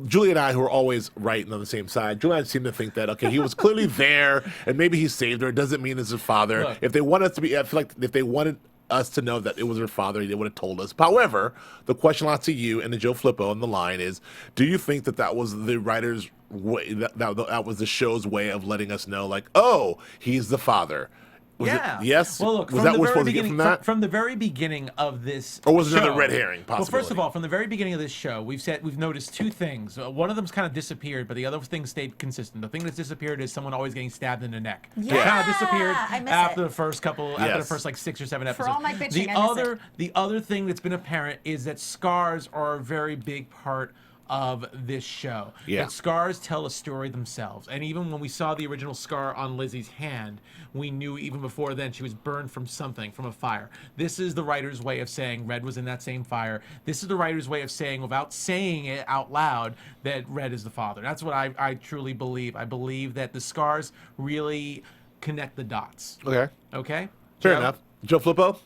Speaker 4: Julia and I, who are always right and on the same side, Julia and I seem to think that, okay, he was clearly there, and maybe he saved her. It doesn't mean it's his father.
Speaker 5: Look.
Speaker 4: If they want us to be, I feel like if they wanted us to know that it was her father, they would have told us. However, the question lots to you and to Joe Flippo on the line is, do you think that was the writer's way, that was the show's way of letting us know, like, oh, he's the father? Was it, yes?
Speaker 5: Well, look,
Speaker 4: was that what we're supposed to get from that?
Speaker 5: From the very beginning of this
Speaker 4: Or was it
Speaker 5: show,
Speaker 4: another red herring,
Speaker 5: Well, first
Speaker 4: possibility?
Speaker 5: of all, from the very beginning of this show, we've noticed two things. One of them's kind of disappeared, but the other thing stayed consistent. The thing that's disappeared is someone always getting stabbed in the neck.
Speaker 6: Yeah.
Speaker 5: Kind of disappeared
Speaker 6: I miss
Speaker 5: after
Speaker 6: it.
Speaker 5: the first after the first like 6 or 7 episodes.
Speaker 6: For all my bitching, I miss it.
Speaker 5: The other thing that's been apparent is that scars are a very big part of this show.
Speaker 4: Yeah.
Speaker 5: That scars tell a story themselves. And even when we saw the original scar on Lizzie's hand, we knew even before then she was burned from something, from a fire. This is the writer's way of saying Red was in that same fire. This is the writer's way of saying, without saying it out loud, that Red is the father. That's what I truly believe. I believe that the scars really connect the dots.
Speaker 4: Okay.
Speaker 5: Okay?
Speaker 4: Fair
Speaker 5: Joe?
Speaker 4: enough. Joe Flippo?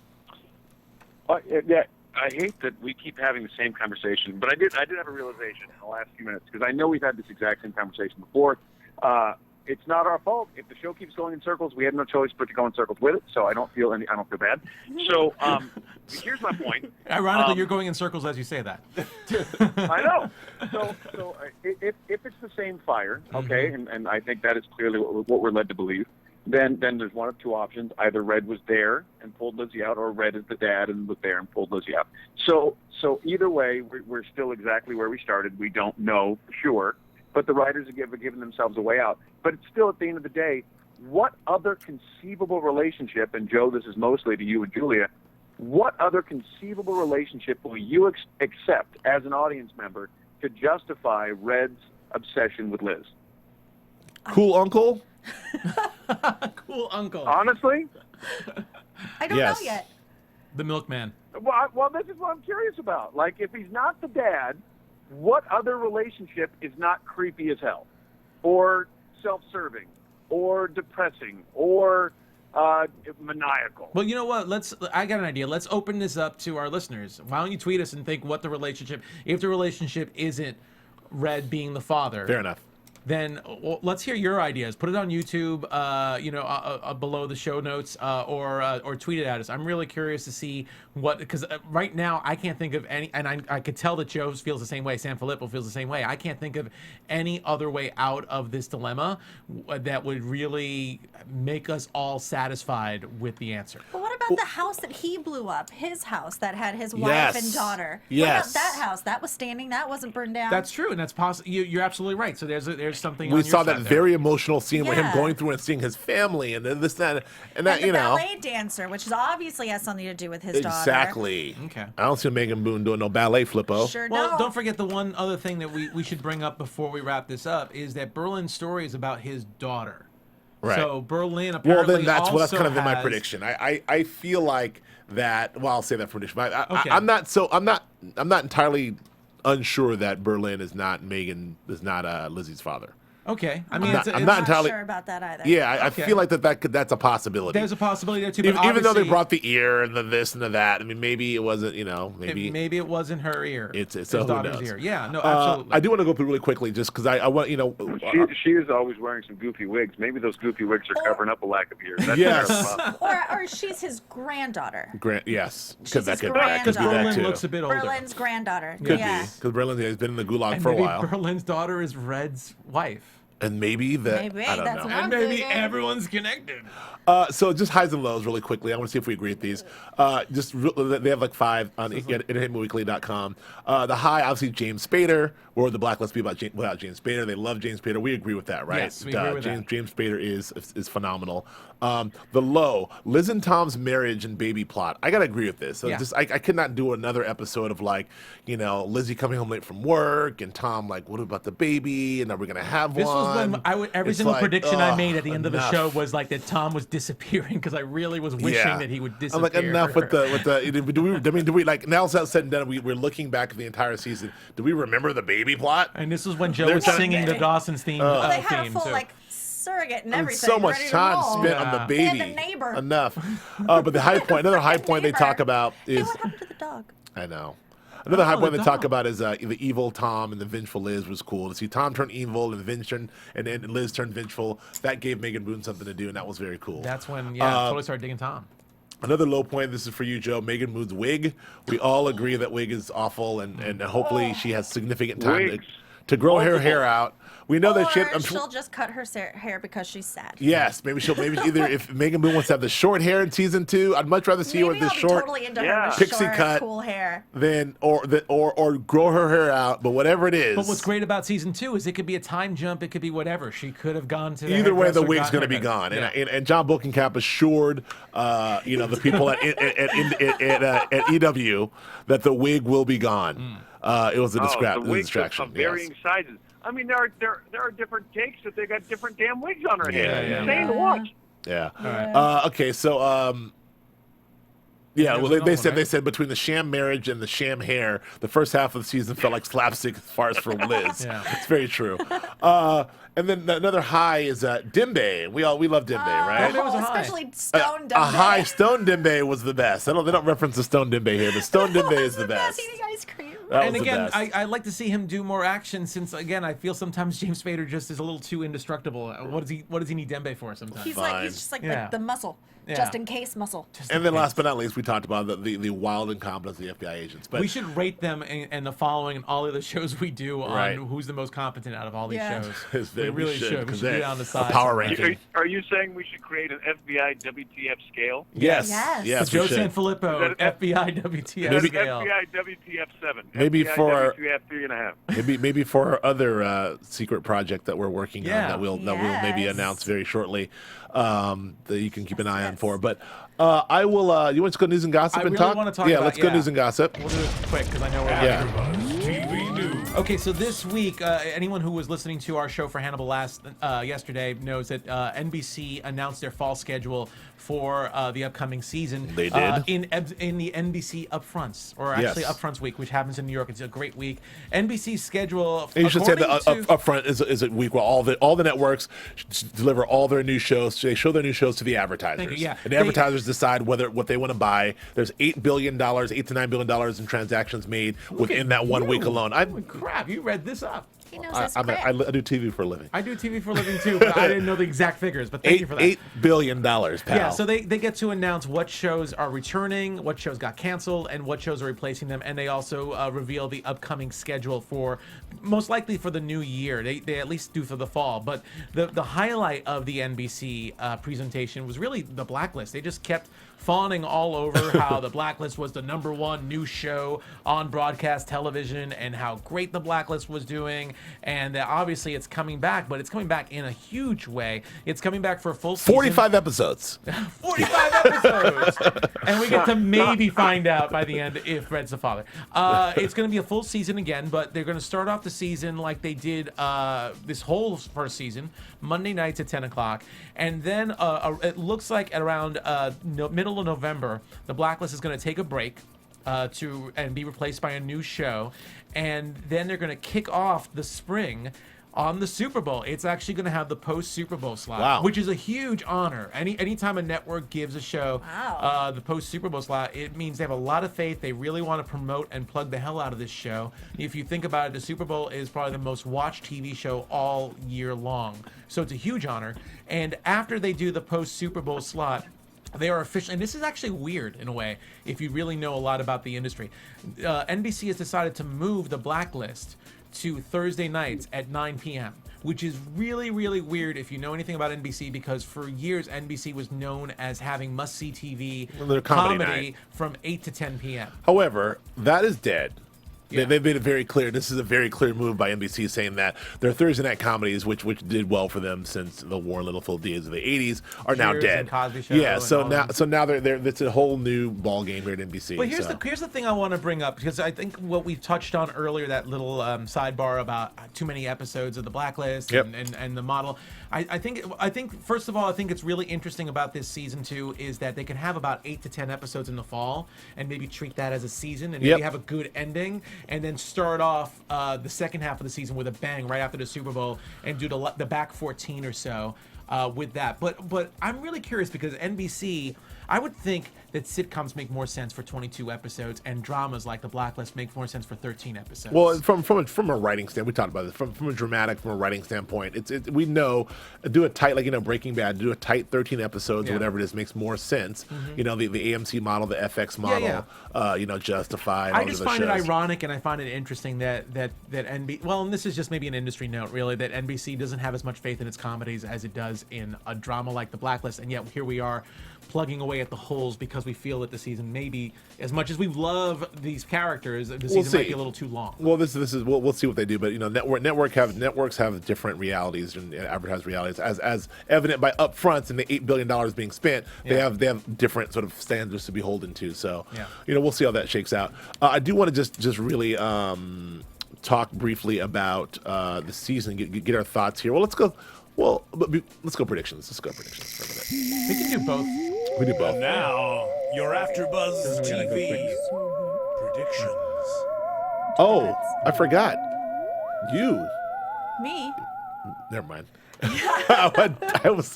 Speaker 8: Yeah, I hate that we keep having the same conversation, but I did have a realization in the last few minutes, because I know we've had this exact same conversation before. It's not our fault if the show keeps going in circles. We have no choice but to go in circles with it. So I don't feel bad. So here's my point.
Speaker 5: Ironically, you're going in circles as you say that.
Speaker 8: I know. So if it's the same fire, okay, and I think that is clearly what we're led to believe, then there's one of two options. Either Red was there and pulled Lizzie out, or Red is the dad and was there and pulled Lizzie out. So either way, we're still exactly where we started. We don't know for sure, but the writers have given themselves a way out. But it's still, at the end of the day, what other conceivable relationship, and Joe, this is mostly to you and Julia, what other conceivable relationship will you accept as an audience member to justify Red's obsession with Liz?
Speaker 4: Cool uncle?
Speaker 5: Cool uncle.
Speaker 8: Honestly?
Speaker 6: I don't
Speaker 4: Yes.
Speaker 6: know yet.
Speaker 5: The milkman.
Speaker 8: Well, this is what I'm curious about. Like, if he's not the dad, what other relationship is not creepy as hell? Or self-serving? Or depressing? Or maniacal?
Speaker 5: Well, you know what? I got an idea. Let's open this up to our listeners. Why don't you tweet us and think what the relationship, if the relationship isn't Red being the father.
Speaker 4: Fair enough.
Speaker 5: Then let's hear your ideas. Put it on YouTube, below the show notes, or tweet it at us. I'm really curious to see because right now I can't think of any, and I could tell that Joe feels the same way. Sanfelippo feels the same way. I can't think of any other way out of this dilemma that would really make us all satisfied with the answer.
Speaker 6: But what about the house that he blew up? His house that had his wife
Speaker 4: Yes.
Speaker 6: and daughter.
Speaker 4: Yes.
Speaker 6: What about that house? That was standing. That wasn't burned down.
Speaker 5: That's true, and that's possible. You're absolutely right. So there's something.
Speaker 4: We
Speaker 5: on your
Speaker 4: saw that
Speaker 5: side there.
Speaker 4: very emotional scene with him
Speaker 6: Yeah.
Speaker 4: going through and seeing his family and this, that, and that,
Speaker 6: and the
Speaker 4: you know.
Speaker 6: ballet dancer, which is obviously has something to do with his daughter.
Speaker 4: Exactly.
Speaker 5: Okay.
Speaker 4: I don't see Megan Boone doing no ballet flippo.
Speaker 6: Sure
Speaker 5: Well,
Speaker 6: don't.
Speaker 5: don't forget the one other thing that we should bring up before we wrap this up is that Berlin's story is about his daughter.
Speaker 4: Right.
Speaker 5: So Berlin
Speaker 4: Well,
Speaker 5: apparently
Speaker 4: then that's
Speaker 5: also
Speaker 4: kind of in my
Speaker 5: has-
Speaker 4: prediction. I feel like that. Well, I'll say that prediction. But
Speaker 5: Okay.
Speaker 4: I'm not entirely unsure that Berlin is not Lizzie's father.
Speaker 5: Okay, I mean,
Speaker 4: I'm
Speaker 5: it's,
Speaker 4: not
Speaker 5: it's,
Speaker 6: not
Speaker 4: entirely-
Speaker 6: sure about that either.
Speaker 4: Yeah, I
Speaker 5: Okay.
Speaker 4: feel like that's a possibility.
Speaker 5: there's a possibility there too. But
Speaker 4: Even though they
Speaker 5: obviously,
Speaker 4: brought the ear and the this and the that. I mean, maybe it wasn't. Maybe
Speaker 5: it wasn't her ear.
Speaker 4: it's
Speaker 5: his
Speaker 4: so who
Speaker 5: daughter's
Speaker 4: knows?
Speaker 5: ear. Yeah, no, absolutely.
Speaker 4: I do want to go through really quickly, just because I want
Speaker 8: She is always wearing some goofy wigs. Maybe those goofy wigs are covering up a lack of ears. That's
Speaker 4: Yes.
Speaker 8: possible.
Speaker 6: Or she's his granddaughter.
Speaker 4: Yes,
Speaker 6: She's
Speaker 4: because that
Speaker 6: his
Speaker 4: could
Speaker 5: Because
Speaker 4: be that
Speaker 5: Berlin
Speaker 4: too.
Speaker 5: looks a bit older.
Speaker 6: Berlin's granddaughter.
Speaker 4: Could
Speaker 6: yeah.
Speaker 4: be because Berlin has been in the gulag
Speaker 5: And
Speaker 4: for a
Speaker 5: maybe
Speaker 4: while,
Speaker 5: Berlin's daughter is Red's wife.
Speaker 4: and maybe that
Speaker 6: Maybe,
Speaker 4: I don't
Speaker 6: that's
Speaker 4: know.
Speaker 6: what
Speaker 5: And
Speaker 6: I'm
Speaker 5: maybe
Speaker 6: thinking.
Speaker 5: everyone's connected.
Speaker 4: So just highs and lows really quickly. I want to see if we agree with these. They have like 5 on entertainmentweekly.com. The high, obviously, James Spader, or the Blacklist be without James Spader. They love James Spader. We agree with that, right?
Speaker 5: Yes, we agree with that.
Speaker 4: James Spader is phenomenal. The low, Liz and Tom's marriage and baby plot. I gotta agree with this. So
Speaker 5: Yeah.
Speaker 4: I could not do another episode of like, Lizzie coming home late from work and Tom like, what about the baby? And are we gonna have
Speaker 5: This
Speaker 4: one?
Speaker 5: was when every
Speaker 4: It's
Speaker 5: single
Speaker 4: like,
Speaker 5: prediction I
Speaker 4: ugh,
Speaker 5: made at the end of the
Speaker 4: enough.
Speaker 5: show was like that Tom was disappearing because I really was wishing that he would disappear.
Speaker 4: I'm like, enough with the. Do we like now it's all said and done? We're looking back at the entire season. Do we remember the baby plot?
Speaker 5: And this was when Joe
Speaker 4: They're
Speaker 5: was
Speaker 4: trying-
Speaker 5: singing the Dawson's theme.
Speaker 6: Well, they had a
Speaker 5: theme
Speaker 6: full
Speaker 5: too.
Speaker 6: surrogate and
Speaker 4: And
Speaker 6: everything.
Speaker 4: so much
Speaker 6: ready to
Speaker 4: time
Speaker 6: roll.
Speaker 4: spent on the
Speaker 5: Yeah.
Speaker 4: baby.
Speaker 6: And the neighbor.
Speaker 4: Enough. But the high point, another high point they
Speaker 6: Neighbor.
Speaker 4: talk about
Speaker 6: Hey,
Speaker 4: is
Speaker 6: what happened to the dog?
Speaker 4: I know. Another high point
Speaker 5: the
Speaker 4: they talk
Speaker 5: dog.
Speaker 4: about is the evil Tom and the vengeful Liz was cool. To see Tom turn evil and and Liz turn vengeful, that gave Megan Boone something to do, and that was very cool.
Speaker 5: That's when,
Speaker 4: Uh,
Speaker 5: totally started digging Tom.
Speaker 4: Another low point, this is for you, Joe, Megan Boone's wig. We all agree that wig is awful, and hopefully she has significant time
Speaker 8: Wigs.
Speaker 4: to grow her hair out. We know that she.
Speaker 6: Or she'll just cut her hair because she's sad.
Speaker 4: Yes, maybe either if Megan Boone wants to have the short hair in season 2, I'd much rather see her with
Speaker 6: Maybe
Speaker 4: the
Speaker 6: I'll be
Speaker 4: short
Speaker 6: totally into
Speaker 8: Yeah.
Speaker 6: her with
Speaker 4: pixie
Speaker 6: short,
Speaker 4: cut
Speaker 6: cool hair.
Speaker 4: than or grow her hair out. But whatever it is,
Speaker 5: But what's great about season 2 is it could be a time jump. It could be whatever. She could have gone to the
Speaker 4: either way, the
Speaker 5: hairdresser,
Speaker 4: wig's
Speaker 5: got
Speaker 4: going to be
Speaker 5: haircut.
Speaker 4: gone,
Speaker 5: Yeah.
Speaker 4: and John Bokenkamp assured the people at EW that the wig will be gone. It was a
Speaker 8: The wigs of
Speaker 4: distraction.
Speaker 8: varying
Speaker 4: Yes.
Speaker 8: sizes. I mean, there are different takes that they got different damn wigs on her head.
Speaker 4: Yeah,
Speaker 8: It's
Speaker 4: yeah.
Speaker 8: insane to watch.
Speaker 4: Yeah.
Speaker 5: right.
Speaker 4: Okay, so yeah,
Speaker 5: There's
Speaker 4: well, they
Speaker 5: another
Speaker 4: said
Speaker 5: one, right?
Speaker 4: between the sham marriage and the sham hair, the first half of the season felt like slapstick farce for Liz.
Speaker 5: Yeah.
Speaker 4: It's very true. And then another high is Dimbe. We love Dimbe, right?
Speaker 5: Dimbe was a high.
Speaker 6: Especially Stone
Speaker 4: A high Stone Dimbe was the best. They don't reference the Stone Dimbe here, but Stone Dimbe is the best.
Speaker 6: Eating ice cream.
Speaker 4: That
Speaker 5: And
Speaker 4: was the
Speaker 5: again,
Speaker 4: best.
Speaker 5: I like to see him do more action since, again, I feel sometimes James Spader just is a little too indestructible. What does he need Dembe for sometimes?
Speaker 6: He's
Speaker 4: Fine.
Speaker 6: just like
Speaker 5: Yeah.
Speaker 6: the muscle,
Speaker 5: Yeah.
Speaker 6: just in case muscle.
Speaker 4: And then last but not least, we talked about the wild incompetence of the FBI agents. But
Speaker 5: We should rate them and the following and all the other shows we do on
Speaker 4: Right.
Speaker 5: who's the most competent out of all these
Speaker 6: Yeah.
Speaker 5: shows. We really should. We
Speaker 4: because
Speaker 5: should do
Speaker 4: they're
Speaker 5: it on the
Speaker 4: a
Speaker 5: side.
Speaker 4: power
Speaker 5: somewhere.
Speaker 4: ranking.
Speaker 8: Are you saying we should create an FBI WTF scale?
Speaker 4: Yes.
Speaker 6: Yes.
Speaker 4: Yes.
Speaker 5: Joe
Speaker 4: we should.
Speaker 5: Sanfelippo,
Speaker 8: Is that
Speaker 5: FBI WTF
Speaker 8: That's
Speaker 5: scale.
Speaker 8: FBI WTF 7.
Speaker 4: maybe for
Speaker 8: we have 3.5.
Speaker 4: maybe for our other secret project that we're working on that we'll maybe
Speaker 6: Yes.
Speaker 4: announce very shortly, that you can keep an eye on for. But I will. You want to go news and gossip
Speaker 5: I
Speaker 4: and
Speaker 5: really
Speaker 4: talk?
Speaker 5: wanna talk
Speaker 4: Yeah,
Speaker 5: about-
Speaker 4: let's go
Speaker 5: yeah.
Speaker 4: news and gossip.
Speaker 5: We'll do it quick because I know we're
Speaker 4: Yeah.
Speaker 1: AfterBuzz TV News.
Speaker 5: Okay, so this week, anyone who was listening to our show for Hannibal yesterday knows that NBC announced their fall schedule for the upcoming season.
Speaker 4: They did.
Speaker 5: In the NBC Upfronts, or actually
Speaker 4: Yes.
Speaker 5: Upfronts week, which happens in New York. It's a great week. NBC's schedule.
Speaker 4: And you should say that
Speaker 5: according to-
Speaker 4: upfront is a week where all the networks deliver all their new shows. They show their new shows to the advertisers.
Speaker 5: Thank you, yeah.
Speaker 4: And the advertisers decide what they want to buy. There's $8 to $9 billion in transactions made within that 1 week alone.
Speaker 5: Holy crap, you read this up.
Speaker 6: He knows his
Speaker 4: I
Speaker 6: crap.
Speaker 4: do TV for a living.
Speaker 5: I do TV for a living too, but I didn't know the exact figures. But thank you for that.
Speaker 4: $8 billion, pal.
Speaker 5: Yeah, so they get to announce what shows are returning, what shows got canceled, and what shows are replacing them. And they also reveal the upcoming schedule for, most likely for the new year. They at least do for the fall. But the highlight of the NBC presentation was really the Blacklist. They just kept fawning all over how the Blacklist was the #1 new show on broadcast television and how great the Blacklist was doing. And that obviously it's coming back, but it's coming back in a huge way. It's coming back for a full season.
Speaker 4: 45 episodes.
Speaker 5: 45 episodes. And we get to maybe find out by the end if Red's the father. It's going to be a full season again, but they're going to start off the season like they did this whole first season, Monday nights at 10 o'clock. And then it looks like at around middle of November, the Blacklist is going to take a break and be replaced by a new show. And then they're going to kick off the spring on the Super Bowl. It's actually going to have the post Super Bowl slot, which is a huge honor. Anytime a network gives a show the post Super Bowl slot, it means they have a lot of faith. They really want to promote and plug the hell out of this show. If you think about it, the Super Bowl is probably the most watched TV show all year long. So it's a huge honor. And after they do the post Super Bowl slot, they are officially, and this is actually weird in a way, if you really know a lot about the industry. NBC has decided to move the Blacklist to Thursday nights at 9 p.m., which is really, really weird if you know anything about NBC, because for years NBC was known as having must-see TV
Speaker 4: Their comedy
Speaker 5: from 8 to 10 p.m.
Speaker 4: However, that is dead.
Speaker 5: Yeah.
Speaker 4: They've made it very clear. This is a very clear move by NBC, saying that their Thursday night comedies, which did well for them since the Warren Littlefield days of the '80s, are now
Speaker 5: Cheers
Speaker 4: dead.
Speaker 5: and Cosby Show
Speaker 4: Yeah,
Speaker 5: and
Speaker 4: so
Speaker 5: all
Speaker 4: now
Speaker 5: them.
Speaker 4: they're it's a whole new ball game here at NBC.
Speaker 5: But here's
Speaker 4: so.
Speaker 5: the thing I want to bring up, because I think what we touched on earlier, that little sidebar about too many episodes of the Blacklist and the model. I think first of all, I think it's really interesting about this season 2 is that they can have about 8 to 10 episodes in the fall and maybe treat that as a season and maybe have a good ending, and then start off the second half of the season with a bang right after the Super Bowl and do the back 14 or so with that. But I'm really curious because NBC, I would think that sitcoms make more sense for 22 episodes and dramas like The Blacklist make more sense for 13 episodes.
Speaker 4: Well, from a writing standpoint, we talked about this. From a writing standpoint, we know do a tight, like, Breaking Bad, do a tight 13 episodes or whatever it is makes more sense. The AMC model, the FX model, Justified.
Speaker 5: I just find it ironic, and I find it interesting that NBC. Well, and this is just maybe an industry note, really, that NBC doesn't have as much faith in its comedies as it does in a drama like The Blacklist, and yet here we are plugging away at the holes because we feel that the season maybe, as much as we love these characters, the season might be a little too long.
Speaker 4: Well, this is we'll see what they do, but networks have different realities and advertised realities, as evident by Upfronts and the $8 billion being spent. They have different sort of standards to be beholden to. So we'll see how that shakes out. I do want to just really talk briefly about the season, get our thoughts here. Well, let's go. Well, let's go predictions. Let's go predictions for a minute.
Speaker 5: We can do both.
Speaker 4: We do both.
Speaker 1: And now, your AfterBuzz TV predictions.
Speaker 4: Oh, I forgot. You.
Speaker 6: Me?
Speaker 4: Never mind. I was.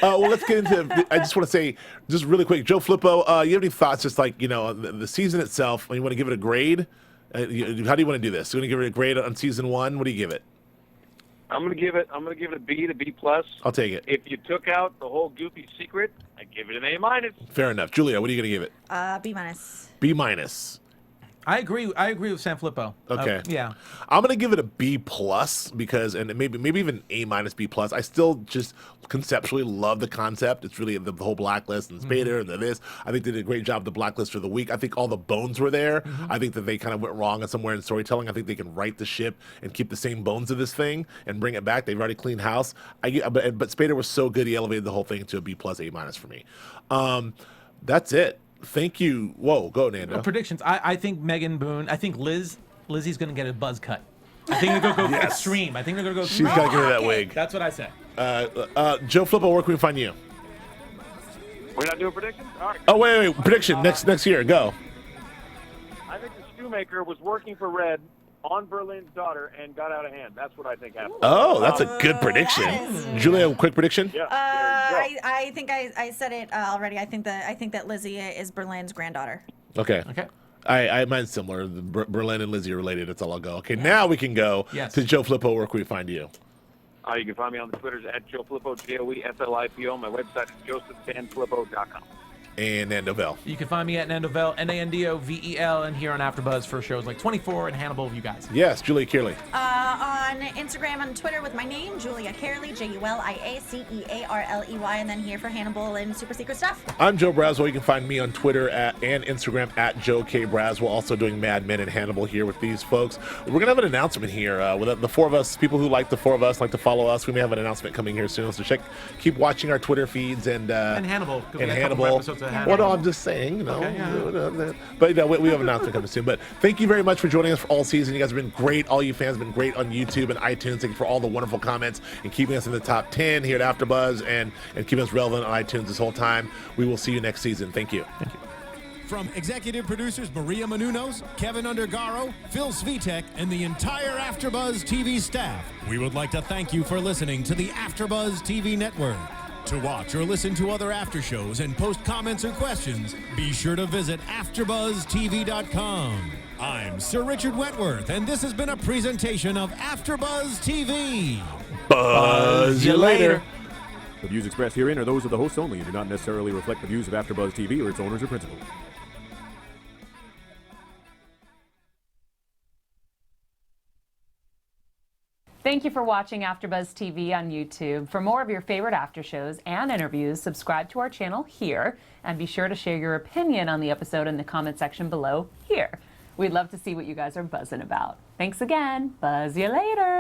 Speaker 4: Well, let's get into. I just want to say, just really quick, Joe Flippo. You have any thoughts? Just like the season itself. You want to give it a grade? How do you want to do this? You want to give it a grade on season 1? What do you give it?
Speaker 8: I'm gonna give it a B to B plus.
Speaker 4: I'll take it.
Speaker 8: If you took out the whole goofy secret, I'd give it an A minus.
Speaker 4: Fair enough. Julia, what are you gonna give it?
Speaker 6: B minus.
Speaker 4: B minus.
Speaker 5: I agree with Sanfelippo.
Speaker 4: Okay.
Speaker 5: Yeah.
Speaker 4: I'm gonna give it a B plus because, and maybe even A minus B plus. I still just conceptually love the concept. It's really the whole Blacklist and Spader and this. I think they did a great job. The Blacklist for the week. I think all the bones were there. I think that they kind of went wrong somewhere in storytelling. I think they can right the ship and keep the same bones of this thing and bring it back. They've already cleaned house. But Spader was so good. He elevated the whole thing to a B plus, A minus for me. That's it. Thank you. Whoa, go Nando.
Speaker 5: Predictions. I think Megan Boone. I think Lizzie's going to get a buzz cut. I think they're going to go extreme. I think they're going to go.
Speaker 4: She's got to give her that wig.
Speaker 5: That's what I said.
Speaker 4: Joe Flippo, where can we find you?
Speaker 8: We're not doing predictions? All right.
Speaker 4: Oh, wait. Prediction. Next year. Go.
Speaker 8: I think the shoemaker was working for Red on Berlin's daughter and got out of hand. That's what I think happened.
Speaker 4: Oh, that's a good prediction.
Speaker 6: Yes.
Speaker 4: Julia, quick prediction?
Speaker 8: Yeah.
Speaker 6: I think I said it already. I think that Lizzie is Berlin's granddaughter.
Speaker 4: Okay.
Speaker 5: Okay.
Speaker 4: Mine's similar. Berlin and Lizzie are related. That's all I'll go. Okay, now we can go to Joe Flippo. Where can we find you?
Speaker 8: You can find me on the Twitters at Joe Flippo, JoeFlippo. My website is josephsanflippo.com.
Speaker 4: And Nando Vel.
Speaker 5: You can find me at Nando Vel, Nandovel, and here on AfterBuzz for shows like 24 and Hannibal with you guys.
Speaker 4: Yes, Julia Cearley.
Speaker 6: On Instagram and Twitter with my name, Julia Cearley, JuliaCearley, and then here for Hannibal and super secret stuff.
Speaker 4: I'm Joe Braswell. You can find me on Twitter and Instagram at Joe K. Braswell. Also doing Mad Men and Hannibal here with these folks. We're going to have an announcement here with the four of us, people who like the four of us, like to follow us. We may have an announcement coming here soon. So keep watching our Twitter feeds and
Speaker 5: Hannibal.
Speaker 4: And Hannibal. Well, no, I'm just saying, you know. Okay, but we have an announcement coming soon. But thank you very much for joining us for all season. You guys have been great. All you fans have been great on YouTube and iTunes. Thank you for all the wonderful comments and keeping us in the top 10 here at AfterBuzz and keeping us relevant on iTunes this whole time. We will see you next season. Thank you.
Speaker 5: Thank you.
Speaker 3: From executive producers Maria Menounos, Kevin Undergaro, Phil Svitek, and the entire AfterBuzz TV staff, we would like to thank you for listening to the AfterBuzz TV network. To watch or listen to other after shows and post comments or questions, be sure to visit AfterBuzzTV.com. I'm Sir Richard Wentworth, and this has been a presentation of AfterBuzz TV.
Speaker 4: Buzz you later.
Speaker 9: The views expressed herein are those of the hosts only and do not necessarily reflect the views of AfterBuzz TV or its owners or principals.
Speaker 10: Thank you for watching AfterBuzz TV on YouTube. For more of your favorite after shows and interviews, subscribe to our channel here, and be sure to share your opinion on the episode in the comment section below here. We'd love to see what you guys are buzzing about. Thanks again. Buzz you later.